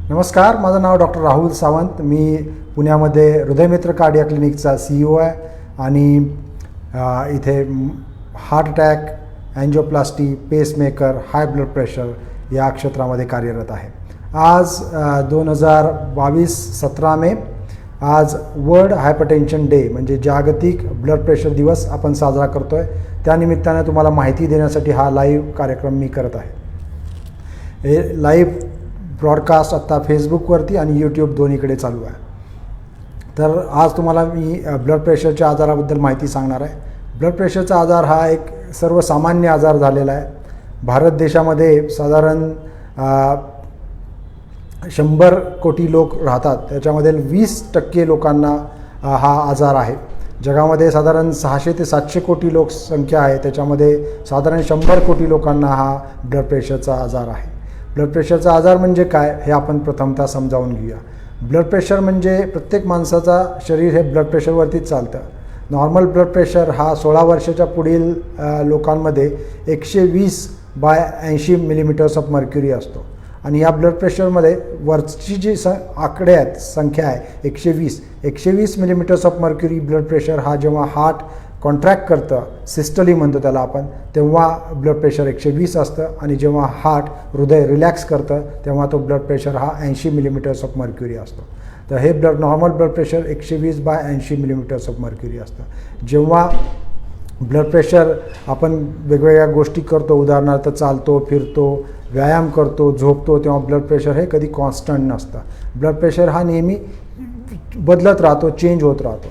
नमस्कार, माझं नाव डॉक्टर राहुल सावंत. मी पुण्यामध्ये हृदयमित्र कार्डिया क्लिनिकचा CEO आहे आणि इथे heart attack, angioplasty, pacemaker, high blood pressure या क्षेत्रामध्ये कार्यरत आहे. आज 2022 17 मे आज वर्ल्ड हायपरटेन्शन डे म्हणजे जागतिक ब्लड प्रेशर दिवस आपण साजरा करतो आहे. त्यानिमित्तानं तुम्हाला माहिती देण्यासाठी हा लाईव्ह कार्यक्रम मी करत आहे. हे लाईव्ह ब्रॉडकास्ट आत्ता फेसबुकवरती आणि यूट्यूब दोन्हीकडे चालू आहे. तर आज तुम्हाला मी ब्लड प्रेशरच्या आजाराबद्दल माहिती सांगणार आहे. ब्लड प्रेशरचा आजार हा एक सर्वसामान्य आजार झालेला आहे. भारत देशामध्ये साधारण 100 कोटी लोक राहतात. त्याच्यामधील 20% लोकांना हा आजार आहे. जगामध्ये साधारण 600 ते 700 कोटी लोकसंख्या आहे. त्याच्यामध्ये साधारण 100 कोटी लोकांना हा ब्लड प्रेशरचा आजार आहे. ब्लड प्रेशरचा आजार म्हणजे काय हे आपण प्रथमतः समजावून घेऊया. ब्लड प्रेशर म्हणजे प्रत्येक माणसाचा शरीर हे ब्लड प्रेशरवरतीच चालतं. नॉर्मल ब्लड प्रेशर हा 16 वर्षाच्या पुढील लोकांमध्ये 120/80 मिलीमीटर्स ऑफ मर्क्युरी असतो. आणि या ब्लड प्रेशरमध्ये वरची जी आकडे आहेत, संख्या आहे 120 millimetres of mercury blood pressure हा जेव्हा हार्ट कॉन्ट्रॅक्ट करतं, सिस्टोली म्हणतो त्याला आपण, तेव्हा ब्लड प्रेशर 120 असतं. आणि जेव्हा हृदय रिलॅक्स करतं तेव्हा तो ब्लड प्रेशर हा 80 मिलीमीटर्स ऑफ मर्क्युरी असतो. तर हे normal blood pressure 120/80 millimetres of mercury असतं. जेव्हा ब्लड प्रेशर आपण वेगवेगळ्या गोष्टी करतो, उदाहरणार्थ चालतो, फिरतो, व्यायाम करतो, झोपतो, तेव्हा ब्लड प्रेशर हे कधी कॉन्स्टंट नसतं. ब्लड प्रेशर हा नेहमी बदलत राहतो, चेंज होत राहतो.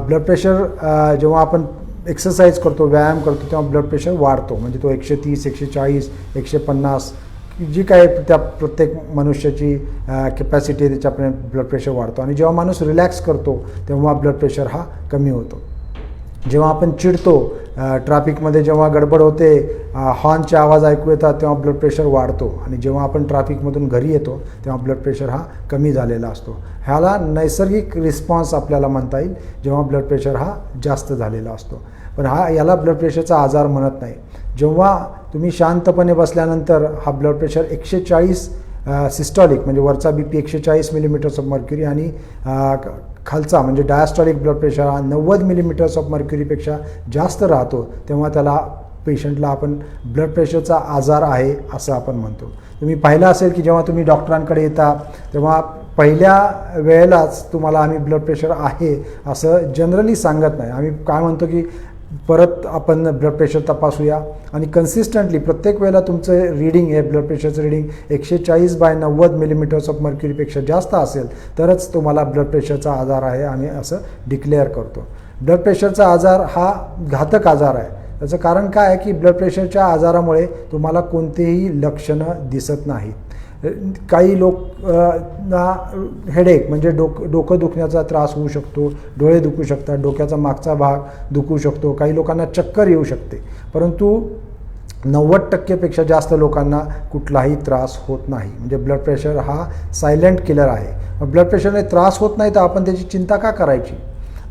ब्लड प्रेशर जेव्हा आपण एक्सरसाइज करतो, व्यायाम करतो, तेव्हा ब्लड प्रेशर वाढतो. म्हणजे तो 130, 140, 150 जी काय त्या प्रत्येक मनुष्याची कॅपॅसिटी आहे त्याच्यापर्यंत ब्लड प्रेशर वाढतो. आणि जेव्हा माणूस रिलॅक्स करतो तेव्हा ब्लड प्रेशर हा कमी होतो. जेव्हा आपण चिडतो, ट्रॅफिकमध्ये जेव्हा गडबड होते, हॉर्नचे आवाज ऐकू येतात, तेव्हा ब्लड प्रेशर वाढतो. आणि जेव्हा आपण ट्रॅफिकमधून घरी येतो तेव्हा ब्लड प्रेशर हा कमी झालेला असतो. ह्याला नैसर्गिक रिस्पॉन्स आपल्याला म्हणता येईल जेव्हा ब्लड प्रेशर हा जास्त झालेला असतो. पण याला ब्लड प्रेशरचा आजार म्हणत नाही. जेव्हा तुम्ही शांतपणे बसल्यानंतर हा ब्लड प्रेशर 140 सिस्टॉलिक म्हणजे वरचा BP 140 मिलीमीटर्स ऑफ मर्क्युरी आणि खालचा म्हणजे डायस्टॉलिक ब्लड प्रेशर हा 90 मिलीमीटर्स ऑफ मर्क्युरीपेक्षा जास्त राहतो, तेव्हा त्याला पेशंटला आपण ब्लड प्रेशरचा आजार आहे असं आपण म्हणतो. तुम्ही पाहिलं असेल की जेव्हा तुम्ही डॉक्टरांकडे येता तेव्हा पहिल्या वेळेलाच तुम्हाला आम्ही ब्लड प्रेशर आहे असं जनरली सांगत नाही. आम्ही काय म्हणतो की परत आपण ब्लड प्रेशर तपासूया. आणि कन्सिस्टंटली प्रत्येक वेळेला तुमचं रीडिंग हे ब्लड प्रेशरचं रीडिंग 140/90 मिलीमीटर्स ऑफ मर्क्युरीपेक्षा जास्त असेल तरच तुम्हाला ब्लड प्रेशरचा आजार आहे आम्ही असं डिक्लेअर करतो. ब्लड प्रेशरचा आजार हा घातक आजार आहे. त्याचं कारण काय आहे की ब्लड प्रेशरच्या आजारामुळे तुम्हाला कोणतेही लक्षणं दिसत नाहीत. काही लोकांना हेडेक म्हणजे डोकं दुखण्याचा त्रास होऊ शकतो, डोळे दुखू शकतात, डोक्याचा मागचा भाग दुखू शकतो, काही लोकांना चक्कर येऊ शकते. परंतु 90% जास्त लोकांना कुठलाही त्रास होत नाही. म्हणजे ब्लड प्रेशर हा सायलेंट किलर आहे. ब्लड प्रेशरने त्रास होत नाही तर आपण त्याची चिंता का करायची?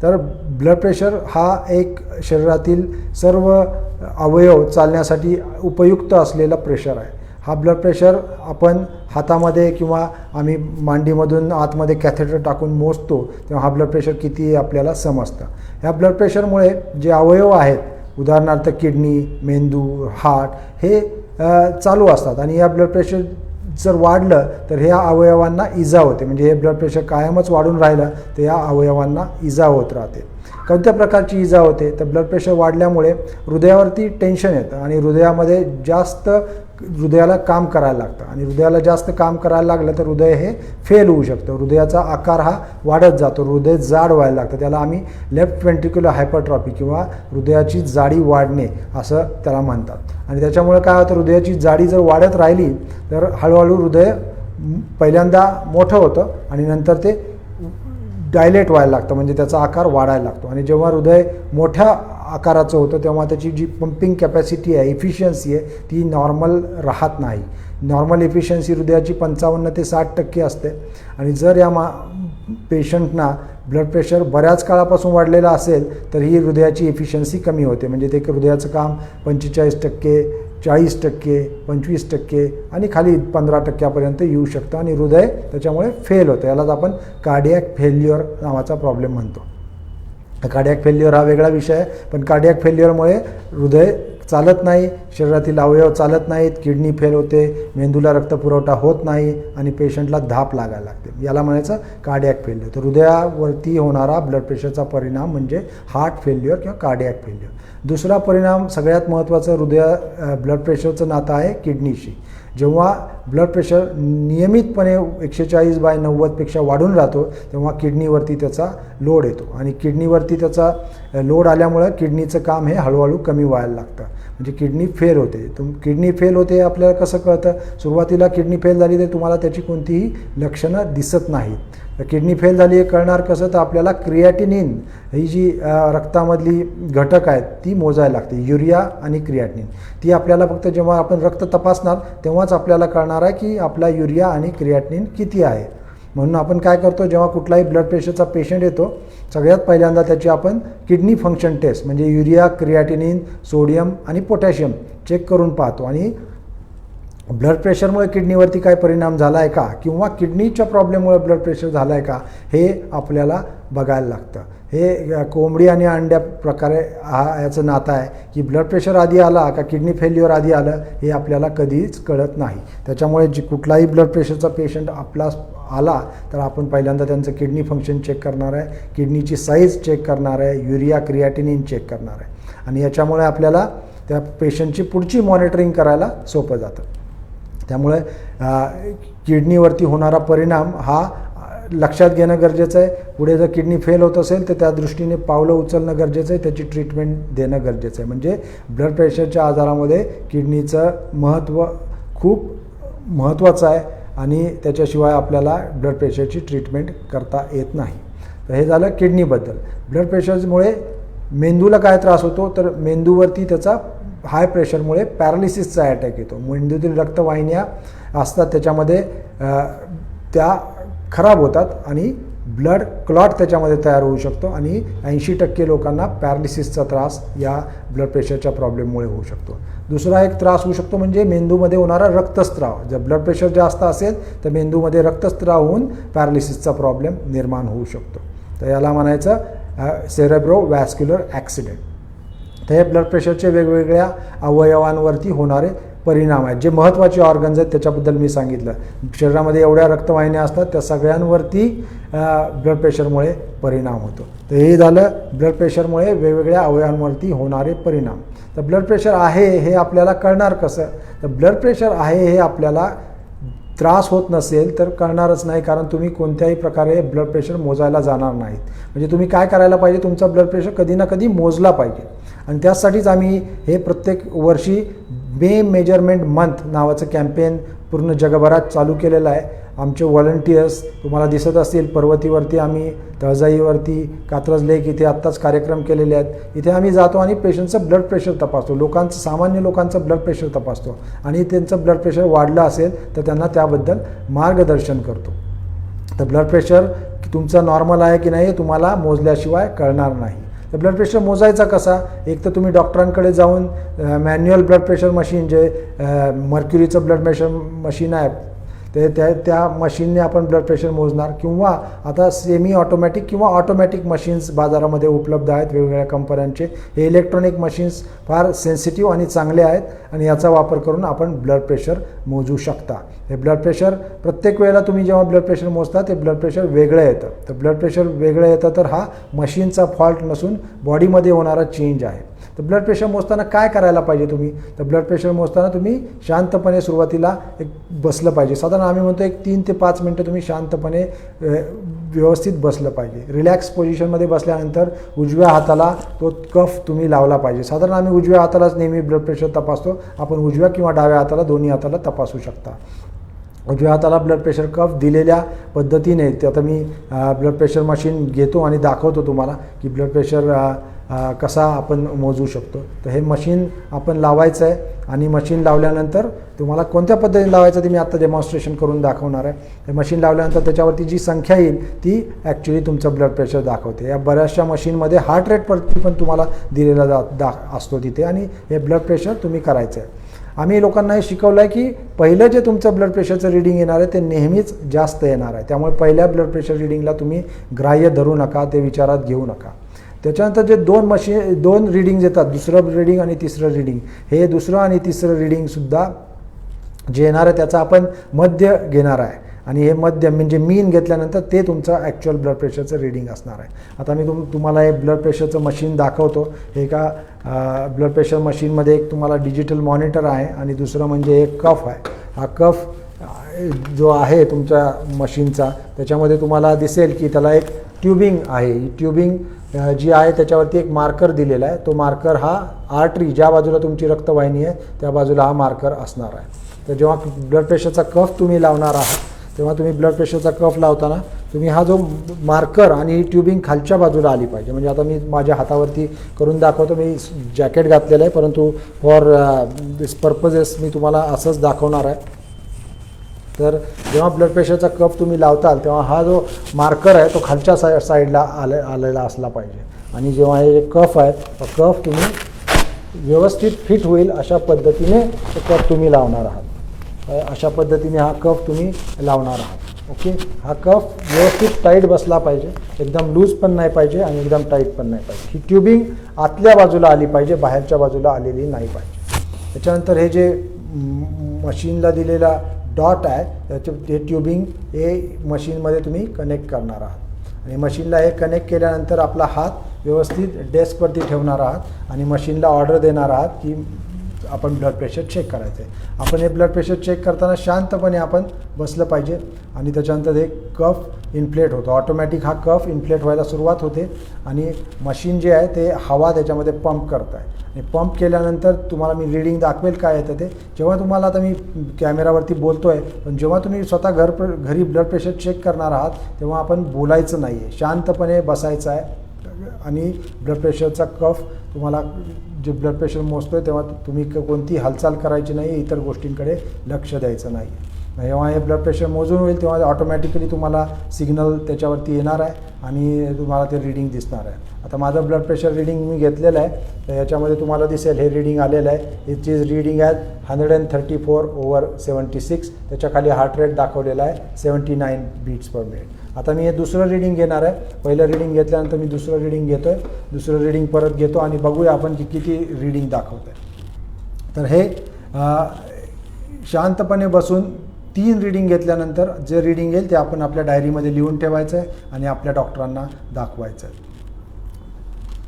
तर ब्लड प्रेशर हा एक शरीरातील सर्व अवयव चालण्यासाठी उपयुक्त असलेला प्रेशर आहे. हा ब्लड प्रेशर आपण हातामध्ये किंवा आम्ही मांडीमधून आतमध्ये कॅथेटर टाकून मोजतो तेव्हा हा ब्लड प्रेशर किती आहे आपल्याला समजतं. ह्या ब्लड प्रेशरमुळे जे अवयव आहेत, उदाहरणार्थ किडनी, मेंदू, हार्ट हे चालू असतात. आणि या ब्लड प्रेशर जर वाढलं तर ह्या अवयवांना इजा होते. म्हणजे हे ब्लड प्रेशर कायमच वाढून राहिलं तर या अवयवांना इजा होत राहते. कोणत्या प्रकारची इजा होते? तर ब्लड प्रेशर वाढल्यामुळे हृदयावरती टेन्शन येतं आणि हृदयाला काम करायला लागतं. आणि हृदयाला जास्त काम करायला लागलं तर हृदय हे फेल होऊ शकतं. हृदयाचा आकार हा वाढत जातो, हृदय जाड व्हायला लागतं. त्याला आम्ही लेफ्ट व्हेंट्रिक्युलर हायपरट्रॉफी किंवा हृदयाची जाडी वाढणे असं त्याला म्हणतात. आणि त्याच्यामुळे काय होतं, हृदयाची जाडी जर वाढत राहिली तर हळूहळू हृदय पहिल्यांदा मोठं होतं आणि नंतर ते डायलेट व्हायला लागतं, म्हणजे त्याचा आकार वाढायला लागतो. आणि जेव्हा हृदय मोठ्या आकाराचं होतं तेव्हा त्याची जी पंपिंग कॅपॅसिटी आहे, इफिशियन्सी आहे, ती नॉर्मल राहत नाही. नॉर्मल इफिशियन्सी हृदयाची 55 ते 60% असते. आणि जर या पेशंटना ब्लड प्रेशर बऱ्याच काळापासून वाढलेला असेल तर ही हृदयाची इफिशियन्सी कमी होते. म्हणजे ते हृदयाचं काम 45% 40%, 25% आणि खाली 15% येऊ शकतं आणि हृदय त्याच्यामुळे फेल होतं. यालाच आपण कार्डियक फेल्युअर नावाचा प्रॉब्लेम म्हणतो. कार्डियक फेल्युअर हा वेगळा विषय आहे, पण कार्डियक फेल्युअरमुळे हृदय चालत नाही, शरीरातील अवयव चालत नाहीत, किडनी फेल होते, मेंदूला रक्तपुरवठा होत नाही आणि पेशंटला धाप लागायला लागते. याला म्हणायचं कार्डियक फेल्युअर. तर हृदयावरती होणारा ब्लड प्रेशरचा परिणाम म्हणजे हार्ट फेल्युअर किंवा कार्डियक फेल्युअर. दुसरा परिणाम सगळ्यात महत्त्वाचं ब्लड प्रेशरचं नातं आहे किडनीशी. जेव्हा ब्लड प्रेशर नियमितपणे 140/90पेक्षा वाढून राहतो तेव्हा किडनीवरती त्याचा लोड येतो आणि किडनीवरती त्याचा लोड आल्यामुळं किडनीचं काम हे हळूहळू कमी व्हायला लागतं, म्हणजे किडनी फेल होते. किडनी फेल होते आपल्याला कसं कळतं? सुरुवातीला किडनी फेल झाली तर तुम्हाला त्याची कोणतीही लक्षणं दिसत नाहीत. किडनी फेल झाली हे कळणार कसं? तर आपल्याला क्रिएटिनिन ही जी रक्तामधली घटक आहेत ती मोजायला लागते, युरिया आणि क्रिएटिनिन. ती आपल्याला फक्त जेव्हा आपण रक्त तपासणार तेव्हाच आपल्याला कळणार आहे की आपला युरिया आणि क्रिएटिनिन किती आहे. म्हणून आपण काय करतो, जेव्हा कुठलाही ब्लड प्रेशरचा पेशंट येतो सगळ्यात पहिल्यांदा त्याची आपण किडनी फंक्शन टेस्ट म्हणजे युरिया, क्रिएटिनिन, सोडियम आणि पोटॅशियम चेक करून पाहतो आणि ब्लड प्रेशरमुळे किडनीवरती काय परिणाम झाला आहे का किंवा किडनीच्या प्रॉब्लेममुळे ब्लड प्रेशर झाला आहे का हे आपल्याला बघायला लागतं. हे कोंबडी आणि अंड्या प्रकारे याचं नातं आहे की ब्लड प्रेशर आधी आला का किडनी फेल्युअर आधी आलं हे आपल्याला कधीच कळत नाही. त्याच्यामुळे कुठलाही ब्लड प्रेशरचा पेशंट आपला आला तर आपण पहिल्यांदा त्यांचं किडनी फंक्शन चेक करणार आहे, किडनीची साईज चेक करणार आहे, युरिया क्रिएटिनिन चेक करणार आहे आणि याच्यामुळे आपल्याला त्या पेशंटची पुढची मॉनिटरिंग करायला सोपं जातं. त्यामुळे किडनीवरती होणारा परिणाम हा लक्षात घेणं गरजेचं आहे. पुढे जर किडनी फेल होत असेल तर त्या दृष्टीने पावलं उचलणं गरजेचं आहे, त्याची ट्रीटमेंट देणं गरजेचं आहे. म्हणजे ब्लड प्रेशरच्या आजारामध्ये किडनीचं महत्त्व खूप महत्त्वाचं आहे आणि त्याच्याशिवाय आपल्याला ब्लड प्रेशरची ट्रीटमेंट करता येत नाही. तर हे झालं किडनीबद्दल. ब्लड प्रेशरमुळे मेंदूला काय त्रास होतो तर मेंदूवरती त्याचा हाय प्रेशरमुळे पॅरालिसिसचा अटॅक येतो. मेंदूतील रक्तवाहिन्या असतात त्याच्यामध्ये त्या खराब होतात आणि ब्लड क्लॉट त्याच्यामध्ये तयार होऊ शकतो आणि 80% लोकांना पॅरालिसिसचा त्रास या ब्लड प्रेशरच्या प्रॉब्लेममुळे होऊ शकतो. दुसरा एक त्रास होऊ शकतो म्हणजे मेंदूमध्ये होणारा रक्तस्राव. जर ब्लड प्रेशर जास्त असेल तर मेंदूमध्ये रक्तस्राव होऊन पॅरालिसिसचा प्रॉब्लेम निर्माण होऊ शकतो. तर याला म्हणायचं सेरेब्रोव्हॅस्क्युलर ॲक्सिडेंट. तर हे ब्लड प्रेशरचे वेगवेगळ्या अवयवांवरती होणारे परिणाम आहेत. जे महत्त्वाचे ऑर्गन्स आहेत त्याच्याबद्दल मी सांगितलं. शरीरामध्ये एवढ्या रक्तवाहिन्या असतात त्या सगळ्यांवरती ब्लड प्रेशरमुळे परिणाम होतो. तर हे झालं ब्लड प्रेशरमुळे वेगवेगळ्या अवयवांवरती होणारे परिणाम. तर ब्लड प्रेशर आहे हे आपल्याला कळणार कसं? तर ब्लड प्रेशर आहे हे आपल्याला त्रास होत नसेल तर कळणारच नाही, कारण तुम्ही कोणत्याही प्रकारे ब्लड प्रेशर मोजायला जाणार नाहीत. म्हणजे तुम्ही काय करायला पाहिजे, तुमचा ब्लड प्रेशर कधी ना कधी मोजला पाहिजे आणि त्यासाठीच आम्ही हे प्रत्येक वर्षी मे मेजरमेंट मंथ नावाचं कॅम्पेन पूर्ण जगभरात चालू केलेलं आहे. आमचे व्हॉलंटियर्स तुम्हाला दिसत असतील, पर्वतीवरती आम्ही, तळजाईवरती, कात्रज लेक इथे आत्ताच कार्यक्रम केलेले आहेत. इथे आम्ही जातो आणि पेशंटचं ब्लड प्रेशर तपासतो, सामान्य लोकांचं ब्लड प्रेशर तपासतो आणि त्यांचं ब्लड प्रेशर वाढलं असेल तर त्यांना त्याबद्दल मार्गदर्शन करतो. तर ब्लड प्रेशर तुमचं नॉर्मल आहे की नाही तुम्हाला मोजल्याशिवाय कळणार नाही. तर ब्लड प्रेशर मोजायचा कसा? एक तर तुम्ही डॉक्टरांकडे जाऊन मॅन्युअल ब्लड प्रेशर मशीन जे मर्क्युरीचं ब्लड प्रेशर मशीन आहे त्या मशीनने आपण ब्लड प्रेशर मोजणार, किंवा आता सेमी ऑटोमॅटिक किंवा ऑटोमॅटिक मशीन्स बाजारामध्ये उपलब्ध आहेत वेगवेगळ्या कंपन्यांचे. हे इलेक्ट्रॉनिक मशीन्स फार सेन्सिटिव्ह आणि चांगले आहेत आणि याचा वापर करून आपण ब्लड प्रेशर मोजू शकता. हे ब्लड प्रेशर प्रत्येक वेळेला तुम्ही जेव्हा ब्लड प्रेशर मोजता ते ब्लड प्रेशर वेगळं येतं. तर ब्लड प्रेशर वेगळं येतं तर हा मशीनचा फॉल्ट नसून बॉडीमध्ये होणारा चेंज आहे. तर ब्लड प्रेशर मोजताना काय करायला पाहिजे तुम्ही? तर ब्लड प्रेशर मोजताना तुम्ही शांतपणे सुरुवातीला एक बसलं पाहिजे. साधारण आम्ही म्हणतो एक 3 ते 5 मिनटं तुम्ही शांतपणे व्यवस्थित बसलं पाहिजे. रिलॅक्स पोझिशनमध्ये बसल्यानंतर उजव्या हाताला तो कफ तुम्ही लावला पाहिजे. साधारण आम्ही उजव्या हातालाच नेहमी ब्लड प्रेशर तपासतो. आपण उजव्या किंवा डाव्या हाताला दोन्ही हाताला तपासू शकता. उजव्या हाताला ब्लड प्रेशर कफ दिलेल्या पद्धतीने ते आता मी ब्लड प्रेशर मशीन घेतो आणि दाखवतो तुम्हाला की ब्लड प्रेशर कसा आपण मोजू शकतो. तर हे मशीन आपण लावायचं आहे आणि मशीन लावल्यानंतर तुम्हाला कोणत्या पद्धतीने लावायचं ते मी आता डेमॉन्स्ट्रेशन करून दाखवणार आहे. हे मशीन लावल्यानंतर त्याच्यावरती जी संख्या येईल ती ॲक्च्युली तुमचं ब्लड प्रेशर दाखवते. या बऱ्याचशा मशीनमध्ये हार्ट रेटवरती पण तुम्हाला दिलेला असतो तिथे आणि हे ब्लड प्रेशर तुम्ही करायचं आहे. आम्ही लोकांना हे शिकवलं आहे की पहिलं जे तुमचं ब्लड प्रेशरचं रिडिंग येणार आहे ते नेहमीच जास्त येणार आहे. त्यामुळे पहिल्या ब्लड प्रेशर रिडिंगला तुम्ही ग्राह्य धरू नका, ते विचारात घेऊ नका. त्याच्यानंतर जे दोन रिडिंग्ज येतात, दुसरं रिडिंग आणि तिसरं रिडिंग, हे दुसरं आणि तिसरं रिडिंगसुद्धा जे येणार आहे त्याचा आपण मध्य घेणार आहे आणि हे मध्य म्हणजे मीन घेतल्यानंतर ते तुमचं ॲक्च्युअल ब्लड प्रेशरचं रिडिंग असणार आहे. आता मी तुम्हाला हे ब्लड प्रेशरचं मशीन दाखवतो. हे एका ब्लड प्रेशर मशीनमध्ये एक तुम्हाला डिजिटल मॉनिटर आहे आणि दुसरं म्हणजे एक कफ आहे. हा कफ जो आहे तुमच्या मशीनचा त्याच्यामध्ये तुम्हाला दिसेल की त्याला एक ट्यूबिंग आहे. ही ट्यूबिंग जी आहे त्याच्यावरती एक मार्कर दिलेला आहे. तो मार्कर हा आर्टरी, ज्या बाजूला तुमची रक्तवाहिनी आहे त्या बाजूला हा मार्कर असणार आहे. तर जेव्हा ब्लड प्रेशरचा कफ तुम्ही लावणार आहात तेव्हा तुम्ही ब्लड प्रेशरचा कफ लावताना तुम्ही हा जो मार्कर आणि ही ट्यूबिंग खालच्या बाजूला आली पाहिजे. म्हणजे आता मी माझ्या हातावरती करून दाखवतो. मी जॅकेट घातलेलं आहे परंतु फॉर दिस पर्पजेस मी तुम्हाला असंच दाखवणार आहे. तर जेव्हा ब्लड प्रेशरचा कफ तुम्ही लावताल तेव्हा हा जो मार्कर आहे तो खालच्या साईडला आलेला असला पाहिजे आणि जेव्हा हे जे कफ आहे तो कफ तुम्ही व्यवस्थित फिट होईल अशा पद्धतीने तो कफ तुम्ही लावणार आहात. अशा पद्धतीने हा कफ तुम्ही लावणार आहात. ओके, हा कफ व्यवस्थित टाईट बसला पाहिजे, एकदम लूज पण नाही पाहिजे आणि एकदम टाईट पण नाही पाहिजे. ही ट्यूबिंग आतल्या बाजूला आली पाहिजे, बाहेरच्या बाजूला आलेली नाही पाहिजे. त्याच्यानंतर हे जे मशीनला दिलेला डॉट आहे त्याचे हे ट्यूबिंग हे मशीनमध्ये तुम्ही कनेक्ट करणार आहात आणि मशीनला हे कनेक्ट केल्यानंतर आपला हात व्यवस्थित डेस्कवरती ठेवणार आहात आणि मशीनला ऑर्डर देणार आहात की आपण ब्लड प्रेशर चेक करायचं आहे. आपण हे ब्लड प्रेशर चेक करताना शांतपणे आपण बसलं पाहिजे आणि त्याच्यानंतर हे कफ इन्फ्लेट होतो. ऑटोमॅटिक हा कफ इन्फ्लेट व्हायला सुरुवात होते आणि मशीन जे आहे ते हवा त्याच्यामध्ये पंप करत आहे आणि पंप केल्यानंतर तुम्हाला मी रीडिंग दाखवेल काय येतं ते. जेव्हा तुम्हाला आता मी कॅमेरावरती बोलतो आहे पण जेव्हा तुम्ही स्वतः घरी ब्लड प्रेशर चेक करणार आहात तेव्हा आपण बोलायचं नाही आहे, शांतपणे बसायचं आहे आणि ब्लड प्रेशरचा कफ तुम्हाला जे ब्लड प्रेशर मोजतो आहे तेव्हा तुम्ही कोणती हालचाल करायची नाही, इतर गोष्टींकडे लक्ष द्यायचं नाही. जेव्हा हे ब्लड प्रेशर मोजून होईल तेव्हा ऑटोमॅटिकली तुम्हाला सिग्नल त्याच्यावरती येणार आहे आणि तुम्हाला ते रीडिंग दिसणार आहे. आता माझं ब्लड प्रेशर रीडिंग मी घेतलेलं आहे तर याच्यामध्ये तुम्हाला दिसेल हे रीडिंग आलेलं आहे. याची रीडिंग आहे 134/76. त्याच्याखाली हार्ट रेट दाखवलेला आहे 79 बीट्स पर मिनिट. आता मी हे दुसरं रीडिंग घेणार आहे. पहिलं रीडिंग घेतल्यानंतर मी दुसरं रीडिंग घेतो आहे, दुसरं रीडिंग परत घेतो आणि बघूया आपण की किती रीडिंग दाखवतं आहे. तर हे शांतपणे बसून 3 रीडिंग घेतल्यानंतर जे रीडिंग येईल ते आपण आपल्या डायरीमध्ये लिहून ठेवायचं आहे आणि आपल्या डॉक्टरांना दाखवायचं आहे.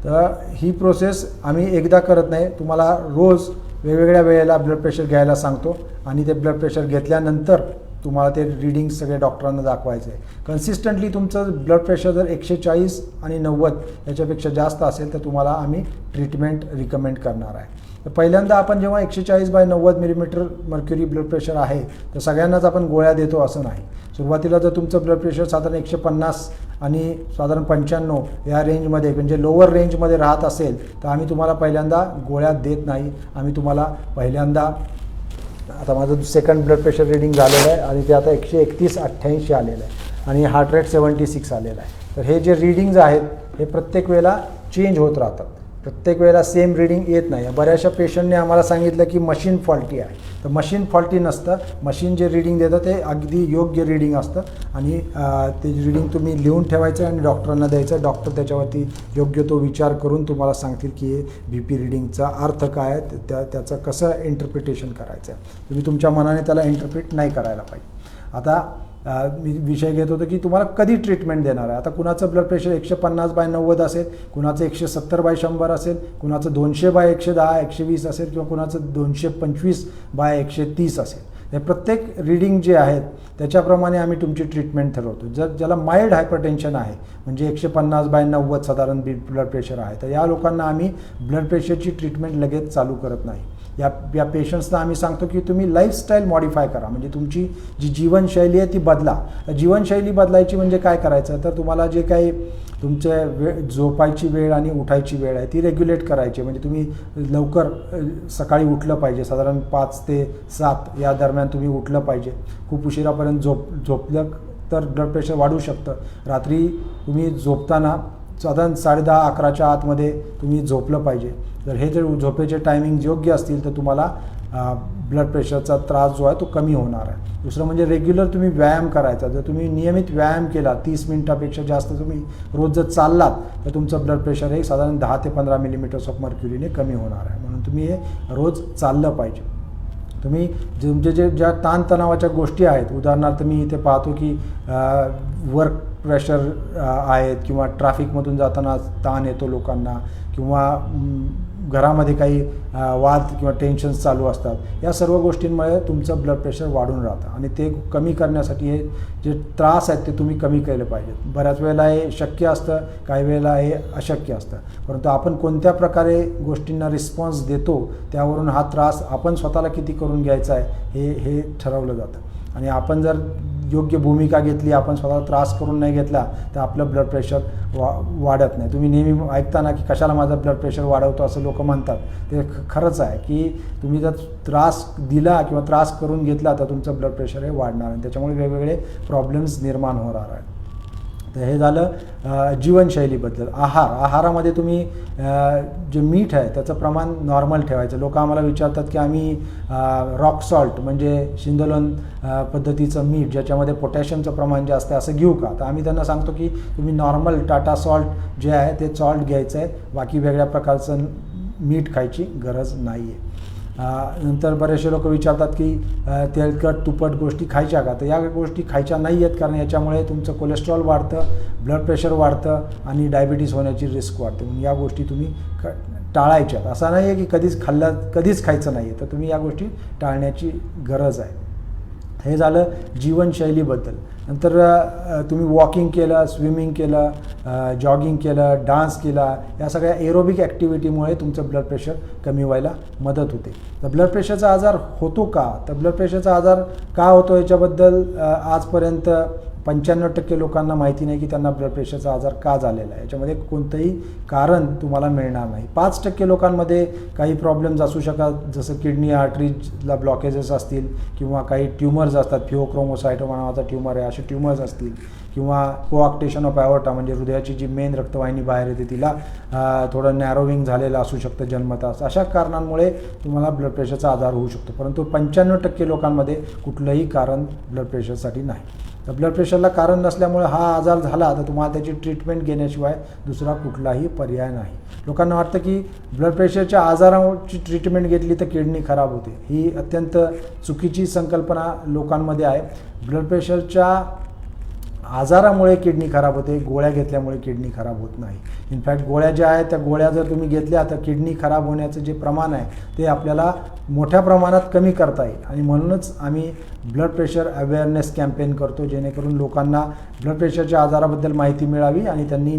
तर ही प्रोसेस आम्ही एकदा करत नाही, तुम्हाला रोज वेगवेगळ्या वेळेला ब्लड प्रेशर घ्यायला सांगतो आणि ते ब्लड प्रेशर घेतल्यानंतर तुम्हाला ते रीडिंग सगळे डॉक्टरांना दाखवायचं आहे. कन्सिस्टंटली तुमचं ब्लड प्रेशर जर 140 आणि 90 याच्यापेक्षा जास्त असेल तर तुम्हाला आम्ही ट्रीटमेंट रिकमेंड करणार आहे. तर पहिल्यांदा आपण जेव्हा 140/90 मिलीमीटर मर्क्युरी ब्लड प्रेशर आहे तर सगळ्यांनाच आपण गोळ्या देतो असं नाही. सुरुवातीला जर तुमचं ब्लड प्रेशर साधारण 150 आणि साधारण 95 या रेंजमध्ये म्हणजे लोअर रेंजमध्ये राहत असेल तर आम्ही तुम्हाला पहिल्यांदा गोळ्या देत नाही. आम्ही तुम्हाला पहिल्यांदा आता माझं सेकंड ब्लड प्रेशर रीडिंग झालेलं आहे आणि ते आता 131/88 आलेलं आहे आणि हार्ट रेट 76 आलेला आहे. तर हे जे रीडिंग्ज आहेत हे प्रत्येक वेळेला चेंज होत राहतात, प्रत्येक वेळेला सेम रीडिंग येत नाही. बऱ्याचशा पेशंटने आम्हाला सांगितलं की मशीन फॉल्टी आहे. तर मशीन फॉल्टी नसतं, मशीन जे रीडिंग देतं ते अगदी योग्य रीडिंग असतं आणि ते रीडिंग तुम्ही लिहून ठेवायचं आणि डॉक्टरांना द्यायचं. डॉक्टर त्याच्यावरती योग्य तो विचार करून तुम्हाला सांगतील की BP रीडिंगचा अर्थ काय आहे, त्याचं कसं इंटरप्रिटेशन करायचं आहे. तुम्ही तुमच्या मनाने त्याला इंटरप्रिट नाही करायला पाहिजे. आता मी विषय घेत होतो की तुम्हाला कधी ट्रीटमेंट देणार आहे. आता कुणाचं ब्लड प्रेशर 150/90 असेल, कुणाचं 170/100 असेल, कुणाचं 200/110, 120 असेल किंवा कुणाचं 225/130 असेल. हे प्रत्येक रीडिंग जे आहेत त्याच्याप्रमाणे आम्ही तुमची ट्रीटमेंट ठरवतो. जर ज्याला माइल्ड हायपरटेन्शन आहे म्हणजे 150/90 साधारण ब्लड प्रेशर आहे तर या लोकांना आम्ही ब्लड प्रेशरची ट्रीटमेंट लगेच चालू करत नाही. या पेशंट्सना आम्ही सांगतो की तुम्ही लाईफस्टाईल मॉडिफाय करा, म्हणजे तुमची जी जीवनशैली आहे ती बदला. जीवनशैली बदलायची म्हणजे काय करायचं तर तुम्हाला जे काही तुमचे झोपायची वेळ आणि उठायची वेळ आहे ती रेग्युलेट करायची. म्हणजे तुम्ही लवकर सकाळी उठलं पाहिजे, साधारण 5 ते 7 या दरम्यान तुम्ही उठलं पाहिजे. खूप उशिरापर्यंत झोपलं तर ब्लड प्रेशर वाढू शकतं. रात्री तुम्ही झोपताना साधारण 10:30-11च्या आतमध्ये तुम्ही झोपलं पाहिजे. जर हे जर झोपेचे टायमिंग योग्य असतील तर तुम्हाला ब्लड प्रेशरचा त्रास जो आहे तो कमी होणार आहे. दुसरं म्हणजे रेग्युलर तुम्ही व्यायाम करायचा. जर तुम्ही नियमित व्यायाम केला 30 मिनिटापेक्षा जास्त तुम्ही रोज जर चाललात तर तुमचं ब्लड प्रेशर हे साधारण 10 ते 15 मिलीमीटर्स ऑफ मर्क्युरीने कमी होणार आहे. म्हणून तुम्ही हे रोज चाललं पाहिजे. तुम्ही तुमचे ज्या ताणतणावाच्या गोष्टी आहेत, उदाहरणार्थ मी इथे पाहतो की वर्क प्रेशर आहेत किंवा ट्रॅफिकमधून जाताना ताण येतो लोकांना, किंवा घरामध्ये काही वाद किंवा टेन्शन्स चालू असतात. या सर्व गोष्टींमुळे तुमचं ब्लड प्रेशर वाढून राहतं आणि ते कमी करण्यासाठी हे जे त्रास आहेत ते तुम्ही कमी केले पाहिजेत. बऱ्याच वेळेला हे शक्य असतं, काही वेळेला हे अशक्य असतं, परंतु आपण कोणत्या प्रकारे गोष्टींना रिस्पॉन्स देतो त्यावरून हा त्रास आपण स्वतःला किती करून घ्यायचा आहे हे ठरवलं जातं. आणि आपण जर योग्य भूमिका घेतली, आपण स्वतःला त्रास करून नाही घेतला तर आपलं ब्लड प्रेशर वाढत नाही. तुम्ही नेहमी ऐकता ना की कशाला माझं ब्लड प्रेशर वाढवतो असं लोक म्हणतात. ते खरंच आहे की तुम्ही जर त्रास दिला किंवा त्रास करून घेतला तर तुमचं ब्लड प्रेशर हे वाढणार आणि त्याच्यामुळे वेगवेगळे प्रॉब्लेम्स निर्माण होणार आहेत. तर हे झालं जीवनशैलीबद्दल. आहारामध्ये तुम्ही जे मीठ आहे त्याचं प्रमाण नॉर्मल ठेवायचं. लोक आम्हाला विचारतात की आम्ही रॉक सॉल्ट म्हणजे शिंदोलन पद्धतीचं मीठ ज्याच्यामध्ये पोटॅशियमचं प्रमाण जास्त आहे असं घेऊ का? तर आम्ही त्यांना सांगतो की तुम्ही नॉर्मल टाटा सॉल्ट जे आहे ते सॉल्ट घ्यायचं आहे, बाकी वेगळ्या प्रकारचं मीठ खायची गरज नाही आहे. नंतर बरेचसे लोक विचारतात की तेलकट तुपट गोष्टी खायच्या का? तर या गोष्टी खायच्या नाही आहेत, कारण याच्यामुळे तुमचं कोलेस्ट्रॉल वाढतं, ब्लड प्रेशर वाढतं आणि डायबिटीस होण्याची रिस्क वाढते. म्हणून या गोष्टी तुम्ही टाळायच्यात. असं नाही आहे की कधीच खायचं नाही आहे, तर तुम्ही या गोष्टी टाळण्याची गरज आहे. हे झालं जीवनशैलीबद्दल. नंतर तुम्ही वॉकिंग केलं, स्विमिंग केलं, जॉगिंग केलं, डान्स केला, या सगळ्या एरोबिक ॲक्टिव्हिटीमुळे तुमचं ब्लड प्रेशर कमी व्हायला मदत होते. तर ब्लड प्रेशरचा आजार होतो का? तर ब्लड प्रेशरचा आजार का होतो याच्याबद्दल आजपर्यंत 95% लोकांना माहिती नाही की त्यांना ब्लड प्रेशरचा आजार का झालेला आहे. याच्यामध्ये कोणतंही कारण तुम्हाला मिळणार नाही. 5% लोकांमध्ये काही प्रॉब्लेम्स असू शकतात, जसं किडनी आर्टरीजला ब्लॉकेजेस असतील, किंवा काही ट्युमर्स असतात, फिओक्रोमोसायटोमा नावाचा ट्युमर आहे, असे ट्युमर्स असतील, किंवा कोआक्टेशन ऑफ ॲओर्टा म्हणजे हृदयाची जी मेन रक्तवाहिनी बाहेर येते तिला थोडं नॅरोविंग झालेलं असू शकतं जन्मतः. अशा कारणांमुळे तुम्हाला ब्लड प्रेशरचा आजार होऊ शकतो, परंतु 95% लोकांमध्ये कुठलंही कारण ब्लड प्रेशरसाठी नाही. तर ब्लड प्रेशरला कारण नसल्यामुळे हा आजार झाला तर तुम्हाला त्याची ट्रीटमेंट घेण्याशिवाय दुसरा कुठलाही पर्याय नाही. लोकांना वाटतं की ब्लड प्रेशरच्या आजाराची ट्रीटमेंट घेतली तर किडनी खराब होते. ही अत्यंत चुकीची संकल्पना लोकांमध्ये आहे. ब्लड प्रेशरच्या आजारामुळे किडनी खराब होते, गोळ्या घेतल्यामुळे किडनी खराब होत नाही. इनफॅक्ट गोळ्या ज्या आहेत त्या गोळ्या जर तुम्ही घेतल्या तर किडनी खराब होण्याचं जे प्रमाण आहे ते आपल्याला मोठ्या प्रमाणात कमी करता येईल. आणि म्हणूनच आम्ही ब्लड प्रेशर अवेअरनेस कॅम्पेन करतो, जेणेकरून लोकांना ब्लड प्रेशरच्या आजाराबद्दल माहिती मिळावी आणि त्यांनी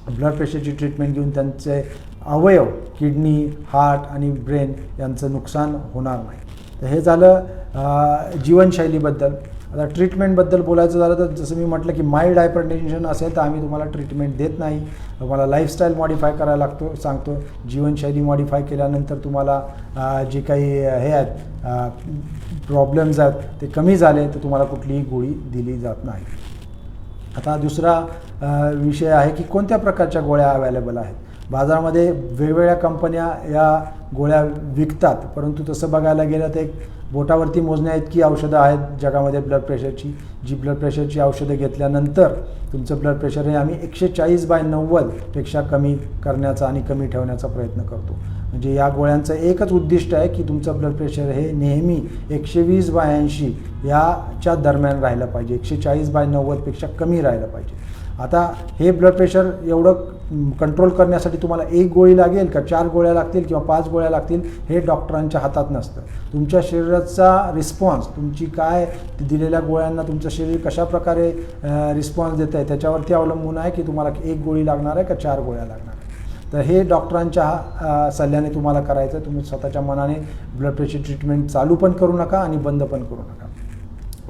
ब्लड प्रेशरची ट्रीटमेंट घेऊन त्यांचे अवयव, किडनी, हार्ट आणि ब्रेन यांचं नुकसान होणार नाही. तर हे झालं जीवनशैलीबद्दल. आता ट्रीटमेंटबद्दल बोलायचं झालं तर जसं मी म्हटलं की माइल्ड हायपरटेन्शन असेल तर आम्ही तुम्हाला ट्रीटमेंट देत नाही. तुम्हाला लाईफस्टाईल मॉडिफाय करायला सांगतो. जीवनशैली मॉडिफाय केल्यानंतर तुम्हाला जे काही हे आहेत प्रॉब्लेम्स आहेत ते कमी झाले तर तुम्हाला कुठलीही गोळी दिली जात नाही. आता दुसरा विषय आहे की कोणत्या प्रकारच्या गोळ्या अवेलेबल आहेत. बाजारामध्ये वेगवेगळ्या कंपन्या या गोळ्या विकतात, परंतु तसं बघायला गेलं तर एक बोटावरती मोजण्या इतकी औषधं आहेत जगामध्ये ब्लड प्रेशरची, जी ब्लड प्रेशरची औषधं घेतल्यानंतर तुमचं ब्लड प्रेशर हे आम्ही 140/90 पेक्षा कमी करण्याचा आणि कमी ठेवण्याचा प्रयत्न करतो. म्हणजे या गोळ्यांचं एकच उद्दिष्ट आहे की तुमचं ब्लड प्रेशर हे नेहमी 120/80 याच्या दरम्यान राहिलं पाहिजे, 140/90 पेक्षा कमी राहिलं पाहिजे. आता हे ब्लड प्रेशर एवढं कंट्रोल करण्यासाठी तुम्हाला एक गोळी लागेल का 4 गोळ्या लागतील किंवा 5 गोळ्या लागतील हे डॉक्टरांच्या हातात नसतं. तुमच्या शरीराचा रिस्पॉन्स, तुमची काय दिलेल्या गोळ्यांना तुमचं शरीर कशा प्रकारे रिस्पॉन्स देत आहे त्याच्यावरती अवलंबून आहे की तुम्हाला एक गोळी लागणार आहे का 4 गोळ्या लागणार आहे. तर हे डॉक्टरांच्या सल्ल्याने तुम्हाला करायचं. तुम्ही स्वतःच्या मनाने ब्लड प्रेशर ट्रीटमेंट चालू पण करू नका आणि बंद पण करू नका.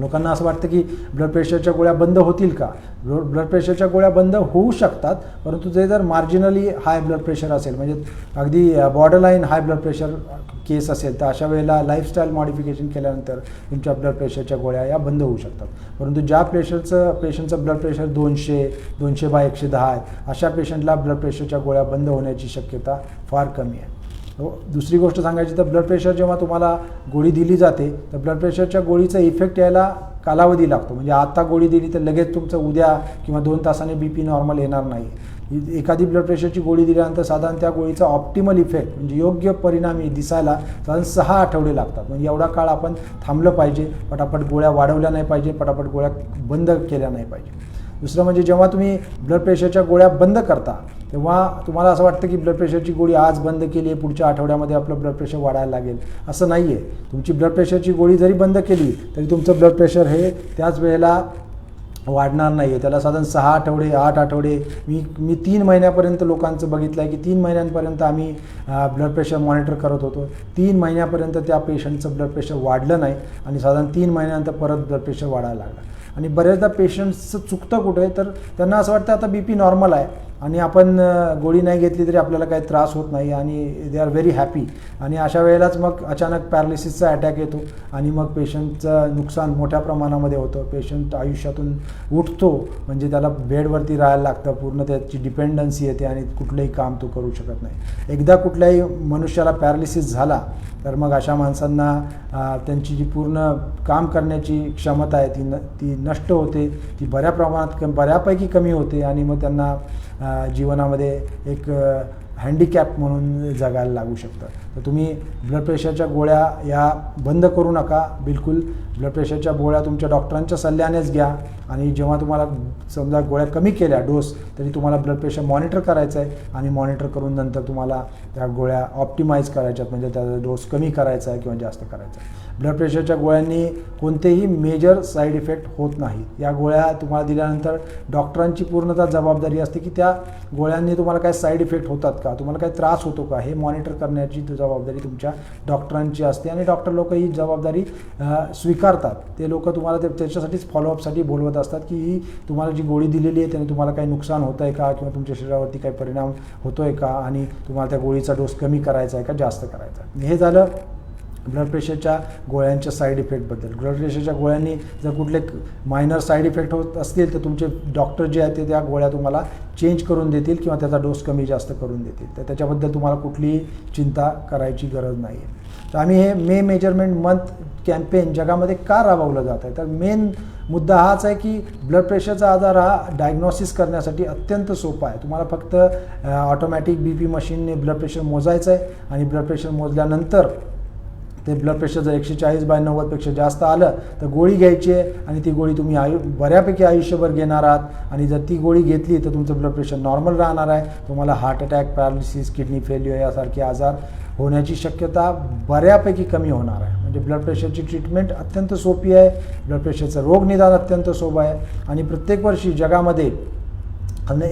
लोकांना असं वाटतं की ब्लड प्रेशरच्या गोळ्या बंद होतील का? ब्लड प्रेशरच्या गोळ्या बंद होऊ शकतात, परंतु ते जर मार्जिनली हाय ब्लड प्रेशर असेल, म्हणजे अगदी बॉर्डरलाईन हाय ब्लड प्रेशर केस असेल, तर अशा वेळेला लाईफस्टाईल मॉडिफिकेशन केल्यानंतर तुमच्या ब्लड प्रेशरच्या गोळ्या या बंद होऊ शकतात. परंतु ज्या पेशंटचं ब्लड प्रेशर 200/110 आहे, अशा पेशंटला ब्लड प्रेशरच्या गोळ्या बंद होण्याची शक्यता फार कमी आहे. दुसरी गोष्ट सांगायची तर ब्लड प्रेशर जेव्हा तुम्हाला गोळी दिली जाते तर ब्लड प्रेशरच्या गोळीचा इफेक्ट यायला कालावधी लागतो. म्हणजे आता गोळी दिली तर लगेच तुमचं उद्या किंवा 2 तासाने BP नॉर्मल येणार नाही. एखादी ब्लड प्रेशरची गोळी दिल्यानंतर साधारण त्या गोळीचा ऑप्टिमल इफेक्ट म्हणजे योग्य परिणामी दिसायला साधारण 6 आठवडे लागतात. म्हणजे एवढा काळ आपण थांबलं पाहिजे, पटापट गोळ्या वाढवल्या नाही पाहिजे, पटापट गोळ्या बंद केल्या नाही पाहिजे. दुसरं म्हणजे जेव्हा तुम्ही ब्लड प्रेशरच्या गोळ्या बंद करता तेव्हा तुम्हाला असं वाटतं की ब्लड प्रेशरची गोळी आज बंद केली आहे, पुढच्या आठवड्यामध्ये आपलं ब्लड प्रेशर वाढायला लागेल. असं नाही आहे. तुमची ब्लड प्रेशरची गोळी जरी बंद केली तरी तुमचं ब्लड प्रेशर हे त्याच वेळेला वाढणार नाही आहे. त्याला साधारण 6 आठवडे 8 आठवडे मी 3 महिन्यापर्यंत लोकांचं बघितलं आहे की 3 महिन्यांपर्यंत आम्ही ब्लड प्रेशर मॉनिटर करत होतो. 3 महिन्यापर्यंत त्या पेशंटचं ब्लड प्रेशर वाढलं नाही आणि साधारण 3 महिन्यानंतर परत ब्लड प्रेशर वाढायला लागलं. आणि बऱ्याचदा पेशंट्सचं चुकतं कुठे तर त्यांना असं वाटतं आता BP नॉर्मल आहे आणि आपण गोळी नाही घेतली तरी आपल्याला काही त्रास होत नाही आणि दे आर व्हेरी हॅपी. आणि अशा वेळेलाच मग अचानक पॅरालिसिसचा अटॅक येतो आणि मग पेशंटचं नुकसान मोठ्या प्रमाणामध्ये होतं. पेशंट आयुष्यातून उठतो म्हणजे त्याला बेडवरती राहायला लागतं, पूर्ण त्याची डिपेंडन्सी येते आणि कुठलंही काम तो करू शकत नाही. एकदा कुठल्याही मनुष्याला पॅरालिसिस झाला तर मग अशा माणसांना त्यांची जी पूर्ण काम करण्याची क्षमता आहे ती नष्ट होते, ती बऱ्यापैकी कमी होते आणि मग त्यांना जीवनामध्ये एक हँडिकॅप म्हणून जगायला लागू शकतं. तर तुम्ही ब्लड प्रेशरच्या गोळ्या या बंद करू नका बिलकुल. ब्लड प्रेशरच्या गोळ्या तुमच्या डॉक्टरांच्या सल्ल्यानेच घ्या आणि जेव्हा तुम्हाला समजा गोळ्या कमी केल्या डोस तरी तुम्हाला ब्लड प्रेशर मॉनिटर करायचं आहे आणि मॉनिटर करून नंतर तुम्हाला त्या गोळ्या ऑप्टिमाइज करायच्यात म्हणजे त्याचा डोस कमी करायचा आहे किंवा जास्त करायचा आहे. ब्लड प्रेशरच्या गोळ्यांनी कोणतेही मेजर साईड इफेक्ट होत नाही. या गोळ्या तुम्हाला दिल्यानंतर डॉक्टरांची पूर्णतः जबाबदारी असते की त्या गोळ्यांनी तुम्हाला काय साईड इफेक्ट होतात का, तुम्हाला काही त्रास होतो का, हे मॉनिटर करण्याची जबाबदारी तुमच्या डॉक्टरांची असते आणि डॉक्टर लोक ही जबाबदारी स्वीकारतात. ते लोक तुम्हाला त्याच्यासाठीच फॉलोअपसाठी बोलवत असतात की ही तुम्हाला जी गोळी दिलेली आहे त्याने तुम्हाला काही नुकसान होतं आहे का किंवा तुमच्या शरीरावरती काही परिणाम होतो आहे का आणि तुम्हाला त्या गोळीचा डोस कमी करायचा आहे का जास्त करायचा आहे. हे झालं ब्लड प्रेशरच्या गोळ्यांच्या साईड इफेक्टबद्दल. ब्लड प्रेशरच्या गोळ्यांनी जर कुठले मायनर साईड इफेक्ट होत असतील तर तुमचे डॉक्टर जे आहेत ते त्या गोळ्या तुम्हाला चेंज करून देतील किंवा त्याचा डोस कमी जास्त करून देतील. तर त्याच्याबद्दल तुम्हाला कुठलीही चिंता करायची गरज नाही आहे. तर आम्ही हे मे मेजरमेंट मंथ कॅम्पेन जगामध्ये का राबवलं जात आहे तर मेन मुद्दा हाच आहे की ब्लड प्रेशरचा आजार हा डायग्नॉसिस करण्यासाठी अत्यंत सोपा आहे. तुम्हाला फक्त ऑटोमॅटिक BP मशीनने ब्लड प्रेशर मोजायचं आहे आणि ब्लड प्रेशर मोजल्यानंतर ते ब्लड प्रेशर जर 140/90पेक्षा जास्त आलं तर गोळी घ्यायची आहे आणि ती गोळी तुम्ही बऱ्यापैकी आयुष्यभर घेणार आहात आणि जर ती गोळी घेतली तर तुमचं ब्लड प्रेशर नॉर्मल राहणार आहे. तुम्हाला heart attack, paralysis, kidney failure यासारखे आजार होण्याची शक्यता बऱ्यापैकी कमी होणार आहे. म्हणजे ब्लड प्रेशरची ट्रीटमेंट अत्यंत सोपी आहे. ब्लड प्रेशरचं रोगनिदान अत्यंत सोपं आहे आणि प्रत्येक वर्षी जगामध्ये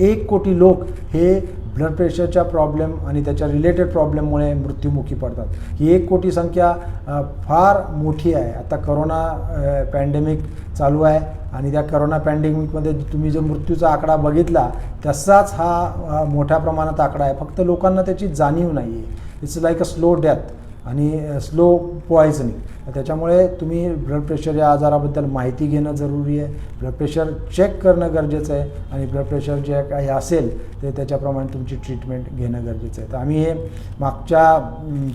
1 कोटी लोक हे ब्लड प्रेशरच्या प्रॉब्लेम आणि त्याच्या रिलेटेड प्रॉब्लेममुळे मृत्युमुखी पडतात. ही 1 कोटी संख्या फार मोठी आहे. आता करोना पॅन्डेमिक चालू आहे आणि त्या करोना पॅन्डेमिकमध्ये तुम्ही जो मृत्यूचा आकडा बघितला तसाच हा मोठ्या प्रमाणात आकडा आहे. फक्त लोकांना त्याची जाणीव नाही आहे. It's like a slow death आणि स्लो पॉयझनिंग. त्याच्यामुळे तुम्ही ब्लड प्रेशर या आजाराबद्दल माहिती घेणं जरुरी आहे. ब्लड प्रेशर चेक करणं गरजेचं आहे आणि ब्लड प्रेशर जे काही असेल ते त्याच्याप्रमाणे तुमची ट्रीटमेंट घेणं गरजेचं आहे. तर आम्ही हे मागच्या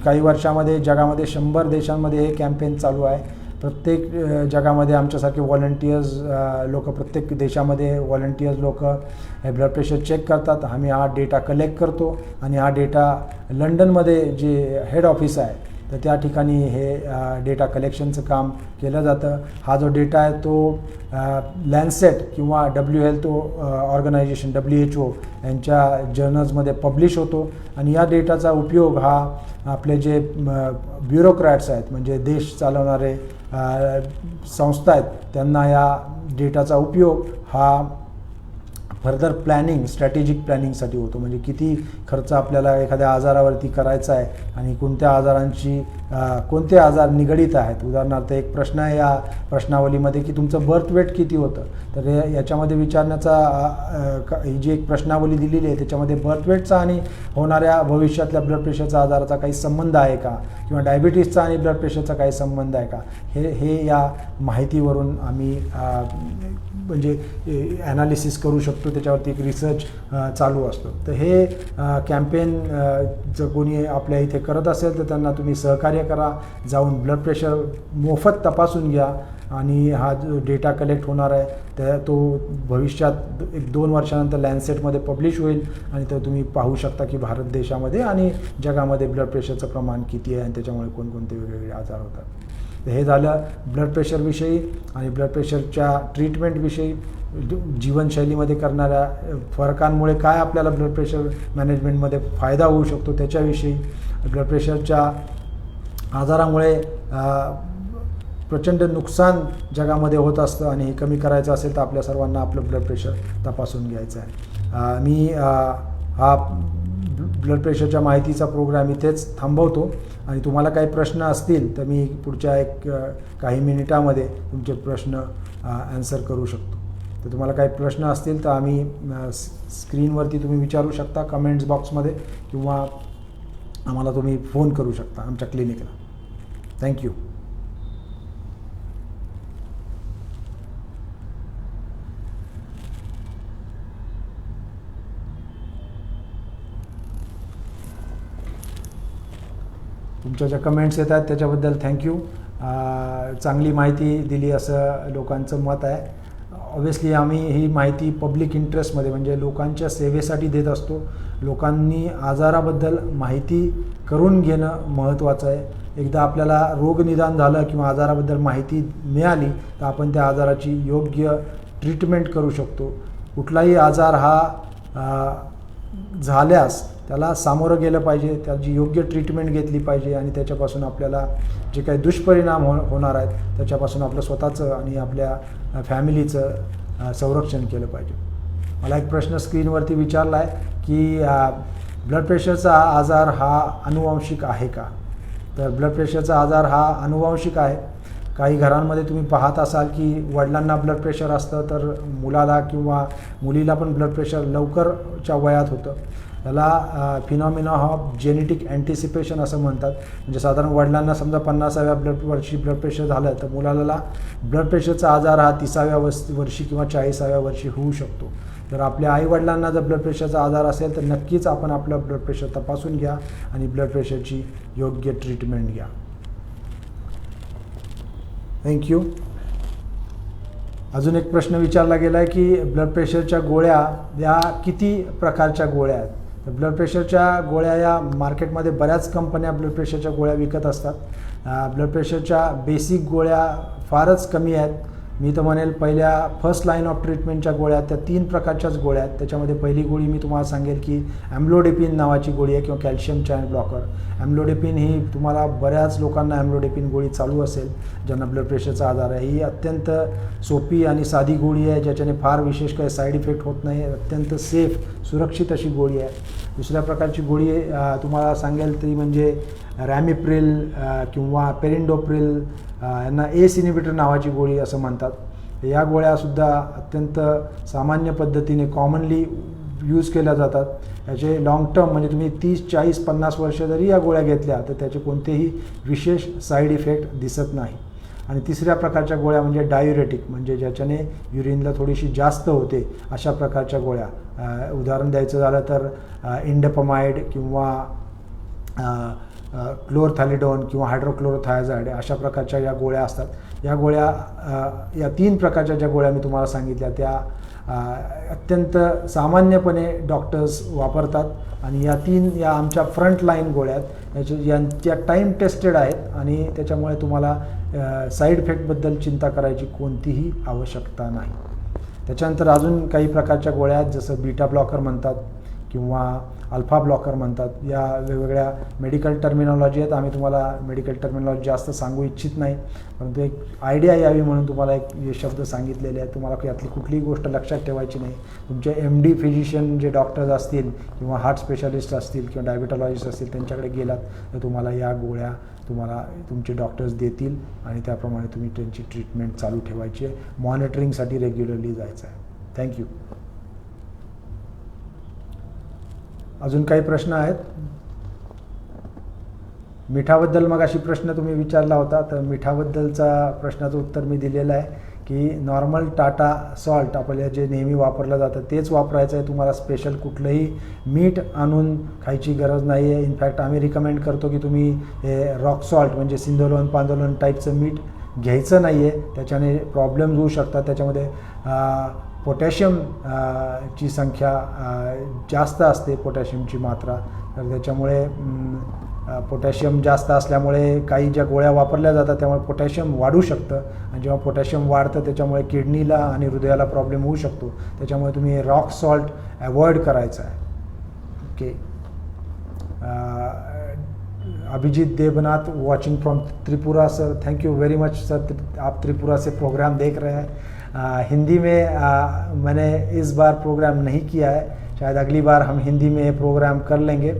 काही वर्षामध्ये जगामध्ये 100 देशांमध्ये हे कॅम्पेन चालू आहे. प्रत्येक जगामध्ये आमच्यासारखे व्हॉलंटियर्स लोक, प्रत्येक देशामध्ये व्हॉलंटियर्स लोक हे ब्लड प्रेशर चेक करतात. आम्ही हा डेटा कलेक्ट करतो आणि हा डेटा लंडनमध्ये जे हेड ऑफिस आहे तर त्या ठिकाणी हे डेटा कलेक्शनचं काम केलं जातं. हा जो डेटा आहे तो लॅन्सेट किंवा ऑर्गनायझेशन WHO यांच्या जर्नल्समध्ये पब्लिश होतो आणि या डेटाचा उपयोग हा आपले जे ब्युरोक्रॅट्स आहेत म्हणजे देश चालवणारे संस्था आहेत त्यांना या डेटाचा उपयोग हा फर्दर प्लॅनिंग, स्ट्रॅटेजिक प्लॅनिंगसाठी होतो. म्हणजे किती खर्च आपल्याला एखाद्या आजारावरती करायचा आहे आणि कोणते आजार निगडीत आहेत. उदाहरणार्थ एक प्रश्न आहे या प्रश्नावलीमध्ये की तुमचं बर्थ वेट किती होतं. तर याच्यामध्ये विचारण्याचा ही जी एक प्रश्नावली दिलेली आहे त्याच्यामध्ये बर्थ वेटचा आणि होणाऱ्या भविष्यातल्या ब्लड प्रेशरचा आजाराचा काही संबंध आहे का किंवा डायबिटीसचा आणि ब्लड प्रेशरचा काही संबंध आहे का हे या माहितीवरून आम्ही म्हणजे ॲनालिसिस करू शकतो त्याच्यावरती एक रिसर्च चालू असतो. तर हे कॅम्पेन जर कोणी आपल्या इथे करत असेल तर त्यांना तुम्ही सहकार्य करा. जाऊन ब्लड प्रेशर मोफत तपासून घ्या आणि हा जो डेटा कलेक्ट होणार आहे त्या तो भविष्यात 1-2 वर्षानंतर लॅन्सेटमध्ये पब्लिश होईल आणि तर तुम्ही पाहू शकता की भारत देशामध्ये आणि जगामध्ये ब्लड प्रेशरचं प्रमाण किती आहे आणि त्याच्यामुळे कोणकोणते वेगवेगळे आजार होतात. तर हे झालं ब्लड प्रेशरविषयी आणि ब्लड प्रेशरच्या ट्रीटमेंटविषयी. जीवनशैलीमध्ये करणाऱ्या फरकांमुळे काय आपल्याला ब्लड प्रेशर मॅनेजमेंटमध्ये फायदा होऊ शकतो त्याच्याविषयी. ब्लड प्रेशरच्या आजारामुळे प्रचंड नुकसान जगामध्ये होत असतं आणि हे कमी करायचं असेल तर आपल्या सर्वांना आपलं ब्लड प्रेशर तपासून घ्यायचं आहे. मी हा ब्लड प्रेशरच्या माहितीचा प्रोग्राम इथेच थांबवतो आणि तुम्हाला काही प्रश्न असतील तर मी पुढच्या काही मिनिटामध्ये तुमचे प्रश्न ॲन्सर करू शकतो. तर तुम्हाला काही प्रश्न असतील तर आम्ही स्क्रीनवरती तुम्ही विचारू शकता कमेंट्स बॉक्समध्ये किंवा आम्हाला तुम्ही फोन करू शकता आमच्या क्लिनिकला. थँक्यू. तुमच्या ज्या कमेंट्स येतात त्याच्याबद्दल थँक्यू. चांगली माहिती दिली असं लोकांचं मत आहे. ऑब्व्हियसली आम्ही ही माहिती पब्लिक इंटरेस्टमध्ये म्हणजे लोकांच्या सेवेसाठी देत असतो. लोकांनी आजाराबद्दल माहिती करून घेणं महत्त्वाचं आहे. एकदा आपल्याला रोगनिदान झालं किंवा आजाराबद्दल माहिती मिळाली तर आपण त्या आजाराची योग्य ट्रीटमेंट करू शकतो. कुठलाही आजार हा झाल्यास त्याला सामोरं गेलं पाहिजे, त्याची योग्य ट्रीटमेंट घेतली पाहिजे आणि त्याच्यापासून आपल्याला जे काही दुष्परिणाम होणार आहेत त्याच्यापासून आपलं स्वतःचं आणि आपल्या फॅमिलीचं संरक्षण केलं पाहिजे. मला एक प्रश्न स्क्रीनवरती विचारला आहे की ब्लड प्रेशरचा आजार हा अनुवांशिक आहे का? तर ब्लड प्रेशरचा आजार हा अनुवांशिक आहे. काही घरांमध्ये तुम्ही पाहत असाल की वडिलांना ब्लड प्रेशर असतं तर मुलाला किंवा मुलीला पण ब्लड प्रेशर लवकरच्या वयात होतं. त्याला फिनॉमिना ऑफ जेनेटिक अँटिसिपेशन असं म्हणतात. म्हणजे साधारण वडिलांना समजा 50व्या वर्षी ब्लड प्रेशर झालं तर मुलाला ब्लड प्रेशरचा आजार हा 30व्या वर्षी किंवा 40व्या वर्षी होऊ शकतो. तर आपल्या आईवडिलांना जर ब्लड प्रेशरचा आजार असेल तर नक्कीच आपण आपलं ब्लड प्रेशर तपासून घ्या आणि ब्लड प्रेशरची योग्य ट्रीटमेंट घ्या. थँक्यू. अजून एक प्रश्न विचारला गेला आहे की ब्लड प्रेशरच्या गोळ्या या किती प्रकारच्या गोळ्या आहेत? तर ब्लड प्रेशरच्या गोळ्या या मार्केटमध्ये बऱ्याच कंपन्या ब्लड प्रेशरच्या गोळ्या विकत असतात. ब्लड प्रेशरच्या बेसिक गोळ्या फारच कमी आहेत. मी तर म्हणेल पहिल्या फर्स्ट लाईन ऑफ ट्रीटमेंटच्या गोळ्या त्या 3 प्रकारच्याच गोळ्या आहेत. त्याच्यामध्ये पहिली गोळी मी तुम्हाला सांगेल की ॲम्लोडेपिन नावाची गोळी आहे किंवा कॅल्शियम चॅनल ब्लॉकर. ॲम्लोडेपिन ही तुम्हाला बऱ्याच लोकांना ॲम्लोडेपिन गोळी चालू असेल ज्यांना ब्लड प्रेशरचा आजार आहे. ही अत्यंत सोपी आणि साधी गोळी आहे ज्याच्याने फार विशेष काही साईड इफेक्ट होत नाही. अत्यंत सेफ सुरक्षित अशी गोळी आहे. दुसऱ्या प्रकारची गोळी तुम्हाला सांगेल ती म्हणजे रॅमिप्रिल किंवा पेरिंडोप्रिल यांना एस इनिबिटर नावाची गोळी असं म्हणतात. या गोळ्यासुद्धा अत्यंत सामान्य पद्धतीने कॉमनली यूज केल्या जातात. याचे लाँग टर्म म्हणजे तुम्ही 30, 40, 50 वर्ष जरी या गोळ्या घेतल्या तर त्याचे कोणतेही विशेष साईड इफेक्ट दिसत नाही. आणि तिसऱ्या प्रकारच्या गोळ्या म्हणजे डायुरेटिक म्हणजे ज्याच्याने युरिनला थोडीशी जास्त होते अशा प्रकारच्या गोळ्या. उदाहरण द्यायचं झालं तर इंडेपमाइड किंवा क्लोरथॅलिडोन किंवा हायड्रोक्लोरोथायझाइड अशा प्रकारच्या या गोळ्या असतात. या गोळ्या या 3 प्रकारच्या ज्या गोळ्या मी तुम्हाला सांगितल्या त्या अत्यंत सामान्यपणे डॉक्टर्स वापरतात आणि या आमच्या फ्रंट लाईन गोळ्या आहेत. यांच्या टाईम टेस्टेड आहेत आणि त्याच्यामुळे तुम्हाला साईड इफेक्टबद्दल चिंता करायची कोणतीही आवश्यकता नाही. त्याच्यानंतर अजून काही प्रकारच्या गोळ्या आहेत जसं बीटा ब्लॉकर म्हणतात किंवा अल्फा ब्लॉकर म्हणतात. या वेगवेगळ्या मेडिकल टर्मिनॉलॉजी आहेत. आम्ही तुम्हाला मेडिकल टर्मिनॉलॉजी जास्त सांगू इच्छित नाही परंतु एक आयडिया यावी म्हणून तुम्हाला एक हे शब्द सांगितलेले आहेत. तुम्हाला यातली कुठलीही गोष्ट लक्षात ठेवायची नाही. तुमचे MD फिजिशियन जे डॉक्टर्स असतील किंवा हार्ट स्पेशालिस्ट असतील किंवा डायबिटॉलॉजिस्ट असतील त्यांच्याकडे गेलात तर तुम्हाला या गोळ्या तुमचे डॉक्टर्स देतील आणि त्याप्रमाणे तुम्ही त्यांची ट्रीटमेंट चालू ठेवायची आहे. मॉनिटरिंगसाठी रेग्युलरली जायचं आहे. थँक्यू. अजून काही प्रश्न आहेत? मिठाबद्दल मग अशी प्रश्न तुम्ही विचारला होता तर मिठाबद्दलचा प्रश्नाचं उत्तर मी दिलेलं आहे की नॉर्मल टाटा सॉल्ट आपल्याला जे नेहमी वापरलं जातं तेच वापरायचं आहे. तुम्हाला स्पेशल कुठलंही मीठ आणून खायची गरज नाही आहे. इनफॅक्ट आम्ही रिकमेंड करतो की तुम्ही हे रॉक सॉल्ट म्हणजे सिंधोलोन पांदोलन टाईपचं मीठ घ्यायचं नाही आहे. त्याच्याने प्रॉब्लेम्स होऊ शकतात. त्याच्यामध्ये पोटॅशियम ची संख्या जास्त असते, पोटॅशियमची मात्रा. तर त्याच्यामुळे पोटॅशियम जास्त असल्यामुळे काही ज्या गोळ्या वापरल्या जातात त्यामुळे पोटॅशियम वाढू शकतं आणि जेव्हा पोटॅशियम वाढतं त्याच्यामुळे किडनीला आणि हृदयाला प्रॉब्लेम होऊ शकतो. त्याच्यामुळे तुम्ही रॉक सॉल्ट अवॉइड करायचं आहे. Okay. Abhijit Devnath watching from Tripura sir, thank you very much sir, आप त्रिपुरा से प्रोग्राम देख रहे हैं. हिंदी में मैंने इस बार प्रोग्राम नहीं किया है, शायद अगली बार हम हिंदी में ये प्रोग्राम कर लेंगे.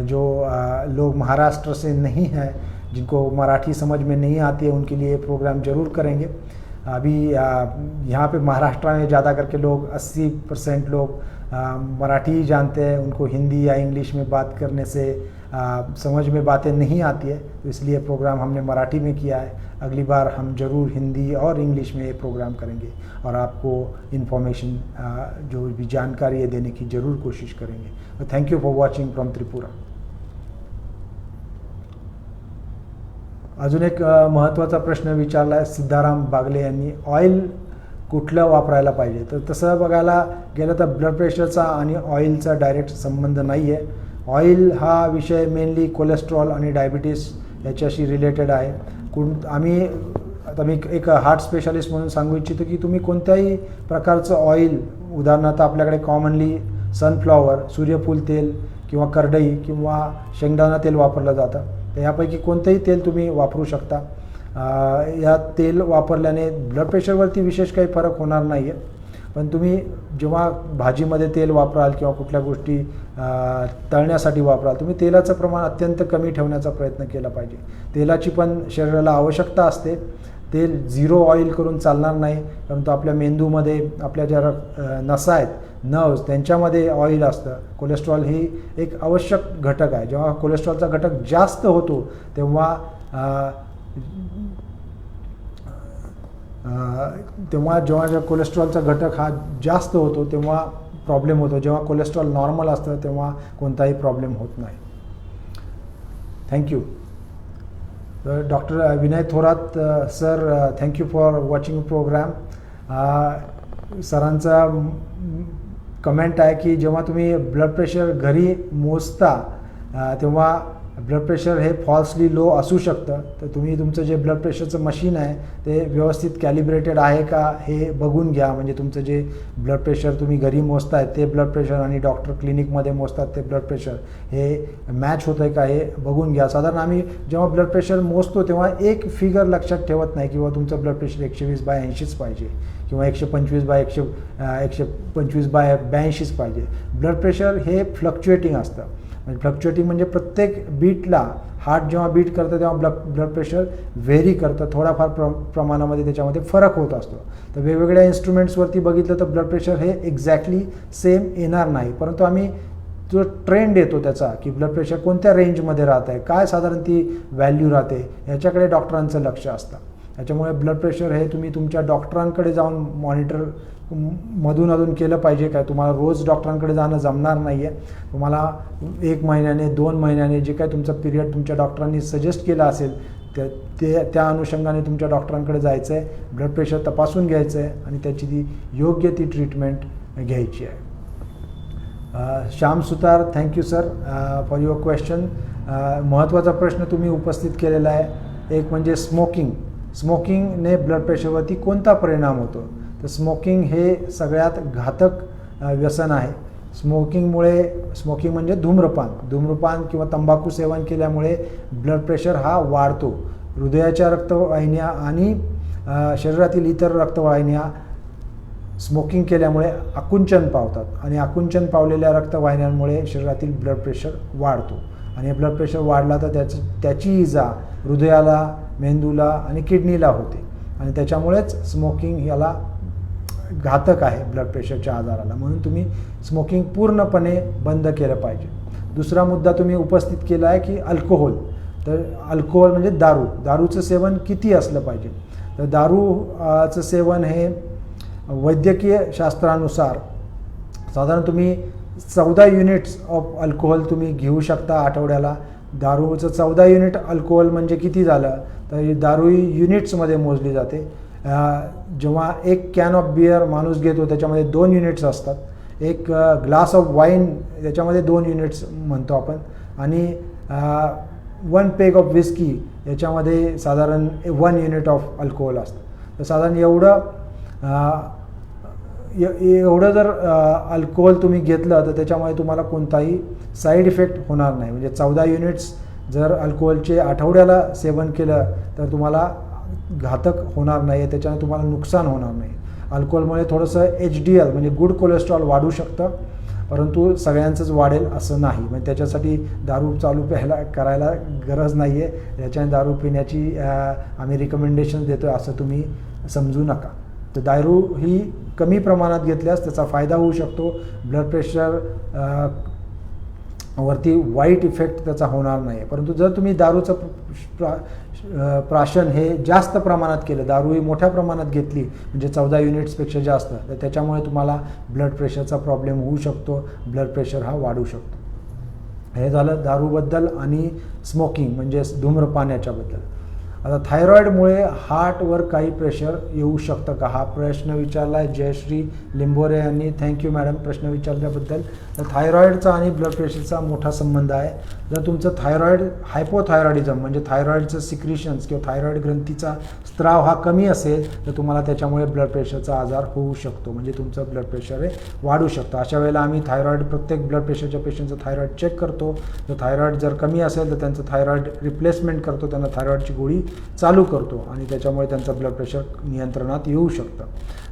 जो लोग महाराष्ट्र से नहीं हैं, जिनको मराठी समझ में नहीं आती है, उनके लिए प्रोग्राम ज़रूर करेंगे. अभी यहाँ पे महाराष्ट्र में ज़्यादा करके लोग 80% लोग मराठी ही जानते हैं. उनको हिंदी या इंग्लिश में बात करने से समझ में बातें नहीं आती है, तो इसलिए प्रोग्राम हमने मराठी में किया है. अगली बार हम ज़रूर हिंदी और इंग्लिश में ये प्रोग्राम करेंगे और आपको इन्फॉर्मेशन जो भी जानकारी है देने की ज़रूर कोशिश करेंगे. Thank you for watching from Tripura. अजून एक महत्त्वाचा प्रश्न विचारला आहे सिद्धाराम बागले यांनी, ऑइल कुठलं वापरायला पाहिजे. तर तसं बघायला गेलं तर ब्लड प्रेशरचा आणि ऑइलचा डायरेक्ट संबंध नाही आहे. ऑइल हा विषय मेनली कोलेस्ट्रॉल आणि डायबिटीस याच्याशी रिलेटेड आहे. आता मी एक हार्ट स्पेशालिस्ट म्हणून सांगू इच्छितो की तुम्ही कोणत्याही प्रकारचं ऑइल, उदाहरणार्थ आपल्याकडे कॉमनली सनफ्लॉवर, सूर्यफूल तेल किंवा करडई किंवा शेंगदाणा तेल वापरलं जातं. तर यापैकी कोणतंही तेल तुम्ही वापरू शकता. या तेल वापरल्याने ब्लड प्रेशरवरती विशेष काही फरक होणार नाही आहे. पण तुम्ही जेव्हा भाजीमध्ये तेल वापराल किंवा कुठल्या गोष्टी तळण्यासाठी वापराल, तुम्ही तेलाचं प्रमाण अत्यंत कमी ठेवण्याचा प्रयत्न केला पाहिजे. तेलाची पण शरीराला आवश्यकता असते. तेल झिरो ऑइल करून चालणार नाही, परंतु आपल्या मेंदूमध्ये आपल्या ज्या नसा आहेत, नर्व्स, त्यांच्यामध्ये ऑइल असतं. कोलेस्ट्रॉल ही एक आवश्यक घटक आहे. जेव्हा कोलेस्ट्रॉलचा घटक जास्त होतो तेव्हा जेव्हा कोलेस्ट्रॉलचा घटक हा जास्त होतो तेव्हा प्रॉब्लेम होतो. जेव्हा कोलेस्ट्रॉल नॉर्मल असतं तेव्हा कोणताही प्रॉब्लेम होत नाही. Thank you. Doctor Vinay Thorat sir, thank you for watching programme. सरांचा कमेंट आहे की जेव्हा तुम्ही ब्लड प्रेशर घरी मोजता तेव्हा ब्लड प्रेशर हे फॉल्सली लो असू शकतं. तर तुम्ही तुमचं जे ब्लड प्रेशरचं मशीन आहे ते व्यवस्थित कॅलिब्रेटेड आहे का हे बघून घ्या. म्हणजे तुमचं जे ब्लड प्रेशर तुम्ही घरी मोजताय ते ब्लड प्रेशर आणि डॉक्टर क्लिनिकमध्ये मोजतात ते ब्लड प्रेशर हे मॅच होतं आहे का हे बघून घ्या. साधारण आम्ही जेव्हा ब्लड प्रेशर मोजतो तेव्हा एक फिगर लक्षात ठेवत नाही किंवा तुमचं ब्लड प्रेशर 120/80च पाहिजे किंवा 125/82च पाहिजे. ब्लड प्रेशर हे फ्लक्च्युएटिंग असतं. म्हणजे फ्लक्च्युएटिंग म्हणजे प्रत्येक बीटला, हार्ट जेव्हा बीट करतं तेव्हा ब्लड प्रेशर व्हेरी करतं. थोडाफार प्रमाणामध्ये त्याच्यामध्ये फरक होत असतो. तर वेगवेगळ्या इन्स्ट्रुमेंट्सवरती बघितलं तर ब्लड प्रेशर हे एक्झॅक्टली सेम येणार नाही. परंतु आम्ही जो ट्रेंड येतो त्याचा की ब्लड प्रेशर कोणत्या रेंजमध्ये राहत आहे, काय साधारण ती व्हॅल्यू राहते, याच्याकडे डॉक्टरांचं लक्ष असतं. त्याच्यामुळे ब्लड प्रेशर हे तुम्ही तुमच्या डॉक्टरांकडे जाऊन मॉनिटर मधून केलं पाहिजे. काय तुम्हाला रोज डॉक्टरांकडे जाणं जमणार नाही आहे. तुम्हाला 1 महिन्याने 2 महिन्याने जे काय तुमचा पिरियड तुमच्या डॉक्टरांनी सजेस्ट केला असेल त्या अनुषंगाने तुमच्या डॉक्टरांकडे जायचं आहे, ब्लड प्रेशर तपासून घ्यायचं आहे आणि त्याची योग्य ती ट्रीटमेंट घ्यायची आहे. Shyam Sutar, thank you sir for your question. महत्त्वाचा प्रश्न तुम्ही उपस्थित केलेला आहे. एक म्हणजे स्मोकिंगने ब्लड प्रेशरवरती कोणता परिणाम होतो. तर स्मोकिंग हे सगळ्यात घातक व्यसन आहे. स्मोकिंग म्हणजे धूम्रपान किंवा तंबाखू सेवन केल्यामुळे ब्लड प्रेशर हा वाढतो. हृदयाच्या रक्तवाहिन्या आणि शरीरातील इतर रक्तवाहिन्या स्मोकिंग केल्यामुळे आकुंचन पावतात आणि आकुंचन पावलेल्या रक्तवाहिन्यांमुळे शरीरातील ब्लड प्रेशर वाढतो आणि ब्लड प्रेशर वाढला तर त्याची इजा हृदयाला, मेंदूला आणि किडनीला होते आणि त्याच्यामुळेच स्मोकिंग याला घातक आहे ब्लड प्रेशरच्या आजाराला. म्हणून तुम्ही स्मोकिंग पूर्णपणे बंद केलं पाहिजे. दुसरा मुद्दा तुम्ही उपस्थित केला आहे की अल्कोहोल. तर अल्कोहोल म्हणजे दारूचं सेवन किती असलं पाहिजे. तर दारूचं सेवन हे वैद्यकीय शास्त्रानुसार साधारण तुम्ही 14 युनिट्स ऑफ अल्कोहोल तुम्ही घेऊ शकता आठवड्याला. दारूचं 14 युनिट अल्कोहोल म्हणजे किती झालं, तर दारू युनिट्समध्ये मोजली जाते. जेव्हा एक कॅन ऑफ बियर माणूस घेतो त्याच्यामध्ये 2 युनिट्स असतात. एक ग्लास ऑफ वाईन त्याच्यामध्ये 2 युनिट्स म्हणतो आपण. आणि 1 पेग ऑफ विस्की याच्यामध्ये साधारण 1 युनिट ऑफ अल्कोहोल असतं. तर साधारण एवढं जर अल्कोहोल तुम्ही घेतलं तर त्याच्यामुळे तुम्हाला कोणताही साईड इफेक्ट होणार नाही. म्हणजे 14 युनिट्स जर अल्कोहोलचे आठवड्याला सेवन केलं तर तुम्हाला घातक होणार नाही, त्याच्याने तुम्हाला नुकसान होणार नाही. अल्कोहोलमुळे थोडंसं HDL म्हणजे गुड कोलेस्ट्रॉल वाढू शकतं, परंतु सगळ्यांचंच वाढेल असं नाही. म्हणजे त्याच्यासाठी दारू चालू करायला गरज नाही आहे. त्याच्याने दारू पिण्याची आम्ही रिकमेंडेशन देतो आहे असं तुम्ही समजू नका. तर दारू ही कमी प्रमाणात घेतल्यास त्याचा फायदा होऊ शकतो. ब्लड प्रेशर वरती वाईट इफेक्ट त्याचा होणार नाही. परंतु जर तुम्ही दारूचं प्राशन हे जास्त प्रमाणात केलं, दारू ही मोठ्या प्रमाणात घेतली म्हणजे 14 युनिट्सपेक्षा जास्त, तर त्याच्यामुळे तुम्हाला ब्लड प्रेशरचा प्रॉब्लेम होऊ शकतो. ब्लड प्रेशर हा वाढू शकतो. हे झालं दारूबद्दल आणि स्मोकिंग म्हणजे धूम्रपान याच्याबद्दल. आता थायरॉईडमुळे हार्टवर काही प्रेशर येऊ शकतं का, हा प्रश्न विचारला आहे जयश्री लिंबोरे यांनी. थँक्यू मॅडम प्रश्न विचारल्याबद्दल. तर थायरॉईडचा आणि ब्लड प्रेशरचा मोठा संबंध आहे. जर तुमचं थायरॉईड हायपोथायरॉइडिझम म्हणजे थायरॉईडचं सिक्रिशन्स किंवा थायरॉईड ग्रंथीचा स्त्राव हा कमी असेल तर तुम्हाला त्याच्यामुळे ब्लड प्रेशरचा आजार होऊ शकतो. म्हणजे तुमचं ब्लड प्रेशर हे वाढू शकतं. अशा वेळेला आम्ही थायरॉईड प्रत्येक ब्लड प्रेशरच्या पेशंटचं थायरॉईड चेक करतो. तर थायरॉईड जर कमी असेल तर त्यांचं थायरॉईड रिप्लेसमेंट करतो, त्यांना थायरॉईडची गोळी चालू करतो आणि त्याच्यामुळे त्यांचं ब्लड प्रेशर नियंत्रणात येऊ शकतं.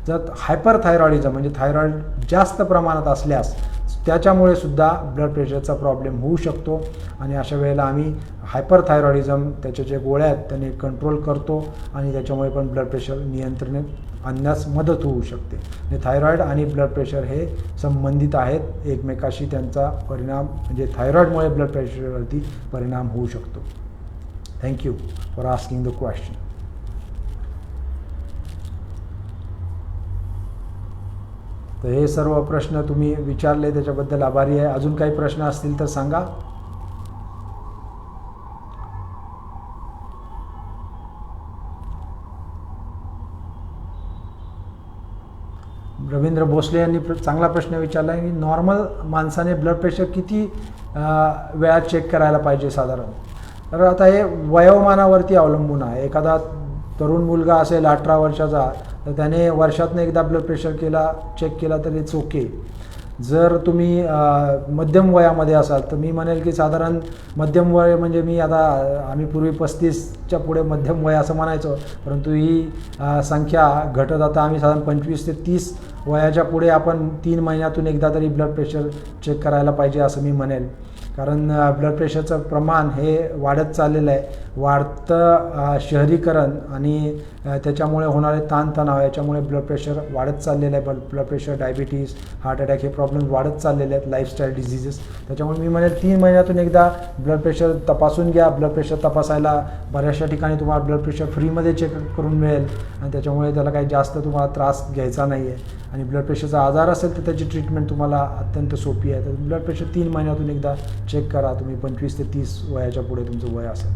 जर हायपरथायरॉइडिझम म्हणजे थायरॉईड जास्त प्रमाणात असल्यास त्याच्यामुळे सुद्धा ब्लड प्रेशरचा प्रॉब्लेम होऊ शकतो. आणि अशा वेळेला आम्ही हायपरथायरॉइडिझम त्याच्या जे गोळ्या आहेत त्याने कंट्रोल करतो आणि त्याच्यामुळे पण ब्लड प्रेशर नियंत्रणात आणण्यास मदत होऊ शकते. म्हणजे थायरॉईड आणि ब्लड प्रेशर हे संबंधित आहेत एकमेकाशी. त्यांचा परिणाम म्हणजे थायरॉईडमुळे ब्लड प्रेशरवरती परिणाम होऊ शकतो. Thank you for asking the question. तर हे सर्व प्रश्न तुम्ही विचारले त्याच्याबद्दल आभारी आहे. अजून काही प्रश्न असतील तर सांगा. रवींद्र भोसले यांनी चांगला प्रश्न विचारला आहे की नॉर्मल माणसाने ब्लड प्रेशर किती वेळा चेक करायला पाहिजे साधारण. तर आता हे वयोमानावरती अवलंबून आहे. एखादा तरुण मुलगा असेल 18 वर्षाचा तर त्याने वर्षातनं एकदा ब्लड प्रेशर चेक केला तर इट्स ओके. जर तुम्ही मध्यम वयामध्ये असाल तर मी म्हणेल की साधारण मध्यम वय म्हणजे आम्ही पूर्वी 35च्या पुढे मध्यम वय असं म्हणायचो, परंतु ही संख्या घटत आता आम्ही साधारण 25 ते 30 वयाच्या पुढे आपण 3 महिन्यातून एकदा तरी ब्लड प्रेशर चेक करायला पाहिजे असं मी म्हणेल. कारण ब्लड प्रेशरचं प्रमाण हे वाढत चाललेलं आहे. वाढतं शहरीकरण आणि त्याच्यामुळे होणारे ताणतणाव याच्यामुळे ब्लड प्रेशर वाढत चाललेलं आहे. Blood pressure, diabetes, heart attack हे प्रॉब्लेम वाढत चाललेले आहेत, लाईफस्टाईल डिझिजेस. त्याच्यामुळे मी म्हणेल 3 महिन्यातून एकदा ब्लड प्रेशर तपासून घ्या. ब्लड प्रेशर तपासायला बऱ्याचशा ठिकाणी तुम्हाला ब्लड प्रेशर फ्रीमध्ये चेक करून मिळेल आणि त्याच्यामुळे त्याला काही जास्त तुम्हाला त्रास घ्यायचा नाही आहे. आणि ब्लड प्रेशरचा आजार असेल तर त्याची ट्रीटमेंट तुम्हाला अत्यंत सोपी आहे. तर ब्लड प्रेशर 3 महिन्यातून एकदा चेक करा. तुम्ही 25 ते 30 वयाच्या पुढे तुमचं वय असेल.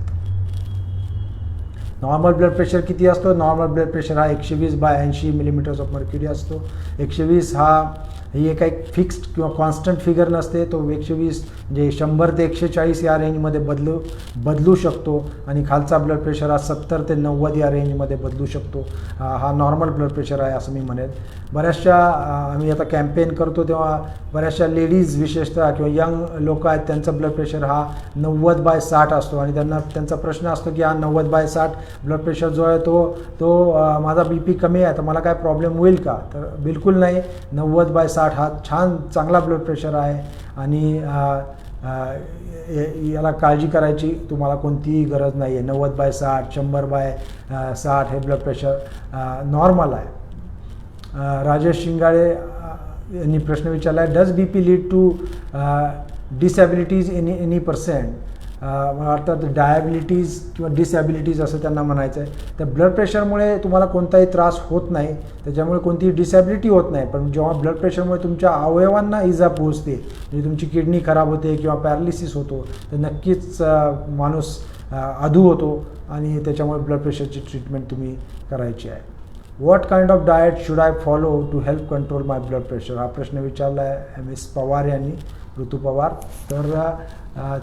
नॉर्मल ब्लड प्रेशर किती असतो? नॉर्मल ब्लड प्रेशर हा 120/80 मिलीमीटर्स ऑफ मर्क्युरी असतो. 120 ही काही फिक्स्ड किंवा कॉन्स्टंट फिगर नसते. तो 120 म्हणजे 100 ते 140 या रेंजमध्ये बदलू शकतो. आणि खालचा ब्लड प्रेशर हा 70 ते 90 या रेंजमध्ये बदलू शकतो. हा नॉर्मल ब्लड प्रेशर आहे असं मी म्हणेल. बऱ्याचशा आम्ही आता कॅम्पेन करतो तेव्हा बऱ्याचशा लेडीज विशेषतः किंवा यंग लोक आहेत त्यांचा ब्लड प्रेशर हा 90/60 असतो आणि त्यांचा प्रश्न असतो की हा 90/60 ब्लड प्रेशर जो आहे तो माझा BP कमी आहे तर मला काय प्रॉब्लेम होईल का? तर बिलकुल नाही. 90/60 हा चांगला ब्लड प्रेशर आहे आणि याला काळजी करायची तुम्हाला कोणतीही गरज नाही आहे. 90/60, 100/60 हे ब्लड प्रेशर नॉर्मल आहे. राजेश शिंगाळे यांनी प्रश्न विचारला आहे, does BP lead to disabilities in any percent? मला वाटतं डायबिलिटीज किंवा डिसॅबिलिटीज असं त्यांना म्हणायचं आहे. तर ब्लड प्रेशरमुळे तुम्हाला कोणताही त्रास होत नाही, त्याच्यामुळे कोणतीही डिसॅबिलिटी होत नाही. पण जेव्हा ब्लड प्रेशरमुळे तुमच्या अवयवांना इजा पोहोचते, म्हणजे तुमची किडनी खराब होते किंवा पॅरालिसिस होतो, तर नक्कीच माणूस अधू होतो आणि त्याच्यामुळे ब्लड प्रेशरची ट्रीटमेंट तुम्ही करायची आहे. What kind of diet should I follow to help control my blood pressure, हा प्रश्न विचारला आहे MS पवार यांनी, ऋतू पवार. तर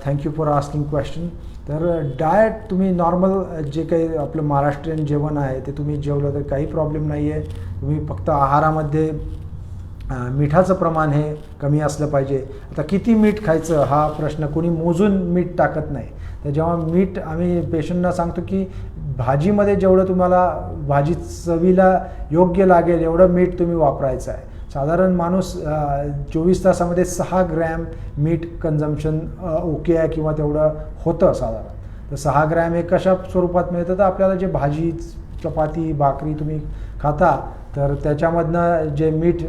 थँक्यू फॉर आस्किंग क्वेश्चन. तर डाएट तुम्ही नॉर्मल जे काही आपलं महाराष्ट्रीयन जेवण आहे ते तुम्ही जेवलं तर काही प्रॉब्लेम नाही आहे. तुम्ही फक्त आहारामध्ये मिठाचं प्रमाण हे कमी असलं पाहिजे. आता किती मीठ खायचं हा प्रश्न, कोणी मोजून मीठ टाकत नाही. तर जेव्हा मीठ आम्ही पेशंटना सांगतो की भाजीमध्ये जेवढं तुम्हाला भाजी चवीला योग्य लागेल एवढं मीठ तुम्ही वापरायचं आहे. साधारण माणूस 24 तासामध्ये 6 ग्रॅम मीठ कन्झम्पशन ओके आहे किंवा तेवढं होतं साधारण. तर 6 ग्रॅम हे कशा स्वरूपात मिळतं, तर आपल्याला जे भाजी चपाती भाकरी तुम्ही खाता तर त्याच्यामधनं जे मीठ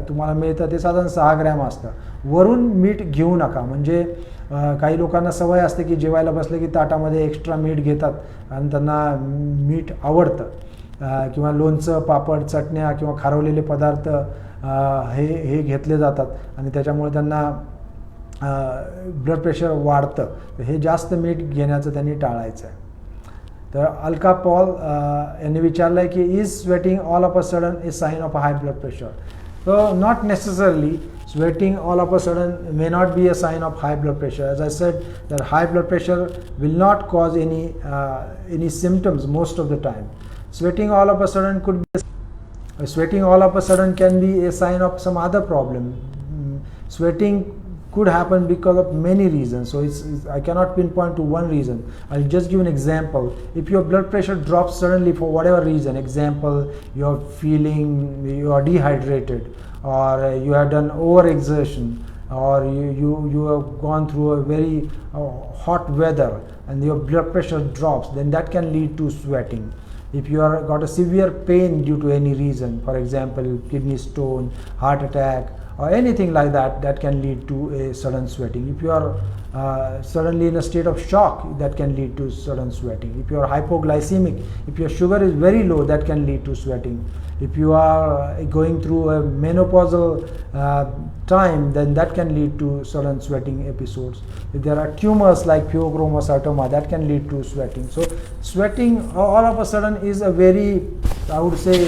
तुम्हाला मिळतं ते साधारण 6 ग्रॅम असतं. वरून मीठ घेऊ नका. म्हणजे काही लोकांना सवय असते की जेवायला बसले की ताटामध्ये एक्स्ट्रा मीठ घेतात आणि त्यांना मीठ आवडतं किंवा लोणचं पापड चटण्या किंवा खारवलेले पदार्थ हे घेतले जातात आणि त्याच्यामुळे त्यांना ब्लड प्रेशर वाढतं. तर हे जास्त मीठ घेण्याचं त्यांनी टाळायचं आहे. तर अलका पॉल यांनी विचारलं आहे की is sweating all of a sudden is sine of a high blood pressure. So not necessarily sweating all of a sudden may not be a sign of high blood pressure. As I said, that high blood pressure will not cause any symptoms most of the time. Sweating all of a sudden sweating all of a sudden can be a sign of some other problem. Sweating could happen because of many reasons, so I cannot pinpoint to one reason. I'll just give an example. If your blood pressure drops suddenly for whatever reason, example, you are dehydrated, or you have done overexertion, or you have gone through a very hot weather and your blood pressure drops, then that can lead to sweating. If you are got a severe pain due to any reason, for example kidney stone, heart attack, or anything like that, that can lead to a sudden sweating. If you are suddenly in a state of shock, that can lead to sudden sweating. If you are hypoglycemic, if your sugar is very low, that can lead to sweating. If you are going through a menopausal time, then that can lead to sudden sweating episodes. If there are tumors like pheochromocytoma, that can lead to sweating. So sweating all of a sudden is a very, I would say,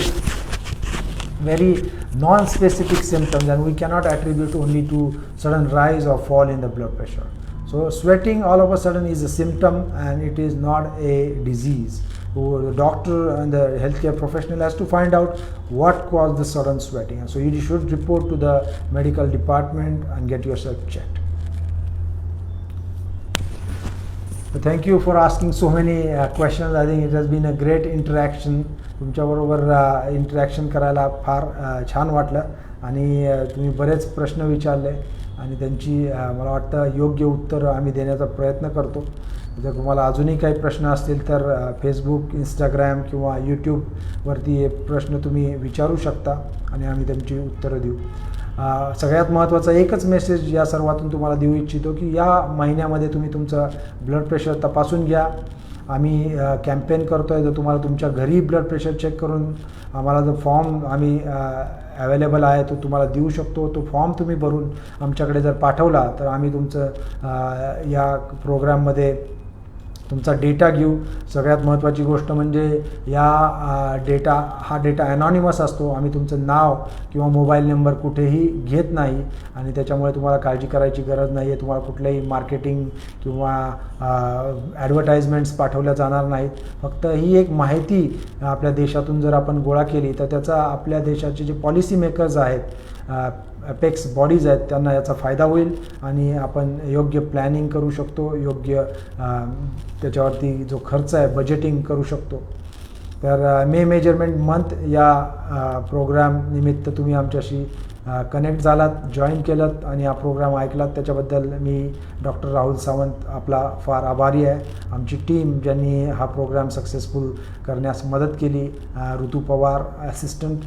very non-specific symptoms, and we cannot attribute only to sudden rise or fall in the blood pressure. So sweating all of a sudden is a symptom and it is not a disease. The doctor and the healthcare professional has to find out what caused the sudden sweating, and so you should report to the medical department and get yourself checked. So thank you for asking so many questions. I think it has been a great interaction. तुमच्याबरोबर interaction करायला फार छान वाटलं आणि तुम्ही बरेच प्रश्न विचारले आणि त्यांची मला वाटतं योग्य उत्तर आम्ही देण्याचा प्रयत्न करतो. जर तुम्हाला अजूनही काही प्रश्न असतील तर फेसबुक, इंस्टाग्राम किंवा यूट्यूबवरती हे प्रश्न तुम्ही विचारू शकता आणि आम्ही त्यांची उत्तरं देऊ. सगळ्यात महत्त्वाचा एकच मेसेज या सर्वातून तुम्हाला देऊ इच्छितो की या महिन्यामध्ये तुम्ही तुमचं ब्लड प्रेशर तपासून घ्या. आम्ही कॅम्पेन करतो आहे. जर तुम्हाला तुमच्या घरी ब्लड प्रेशर चेक करून आम्हाला जो फॉर्म आम्ही अवेलेबल आहे तो तुम्हाला देऊ शकतो. तो फॉर्म तुम्ही भरून आमच्याकडे जर पाठवला तर आम्ही तुमचं या प्रोग्राममध्ये तुमचा डेटा घेऊ. सगळ्यात महत्त्वाची गोष्ट म्हणजे हा डेटा ॲनॉनिमस असतो. आम्ही तुमचं नाव किंवा मोबाईल नंबर कुठेही घेत नाही आणि त्याच्यामुळे तुम्हाला काळजी करायची गरज नाही आहे. तुम्हाला कुठल्याही मार्केटिंग किंवा ॲडव्हर्टाइजमेंट्स पाठवल्या जाणार नाहीत. फक्त ही एक माहिती आपल्या देशातून जर आपण गोळा केली तर त्याचा आपल्या देशाचे जे पॉलिसी मेकर्स आहेत, अपेक्स बॉडीज आहेत, त्यांना याचा फायदा होईल आणि आपण योग्य प्लॅनिंग करू शकतो, योग्य त्याच्यावरती जो खर्च आहे बजेटिंग करू शकतो. तर मे मेजरमेंट मंथ या प्रोग्राम निमित्त तुम्ही आमच्याशी कनेक्ट झालात, जॉईन केलं आणि हा प्रोग्राम ऐकलात त्याच्याबद्दल मी डॉक्टर राहुल सावंत आपला फार आभारी आहे. आमची टीम ज्यांनी हा प्रोग्राम सक्सेसफुल करण्यास मदत केली, ऋतू पवार असिस्टंट,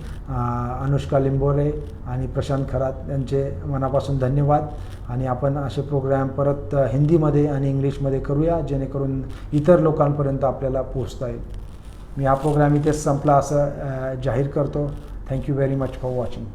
अनुष्का लिंबोरे आणि प्रशांत खरात यांचे मनापासून धन्यवाद. आणि आपण असे प्रोग्राम परत हिंदीमध्ये आणि इंग्लिशमध्ये करूया जेणेकरून इतर लोकांपर्यंत आपल्याला पोहोचता येईल. मी हा प्रोग्राम इथेच संपला असं जाहीर करतो. Thank you very much for watching.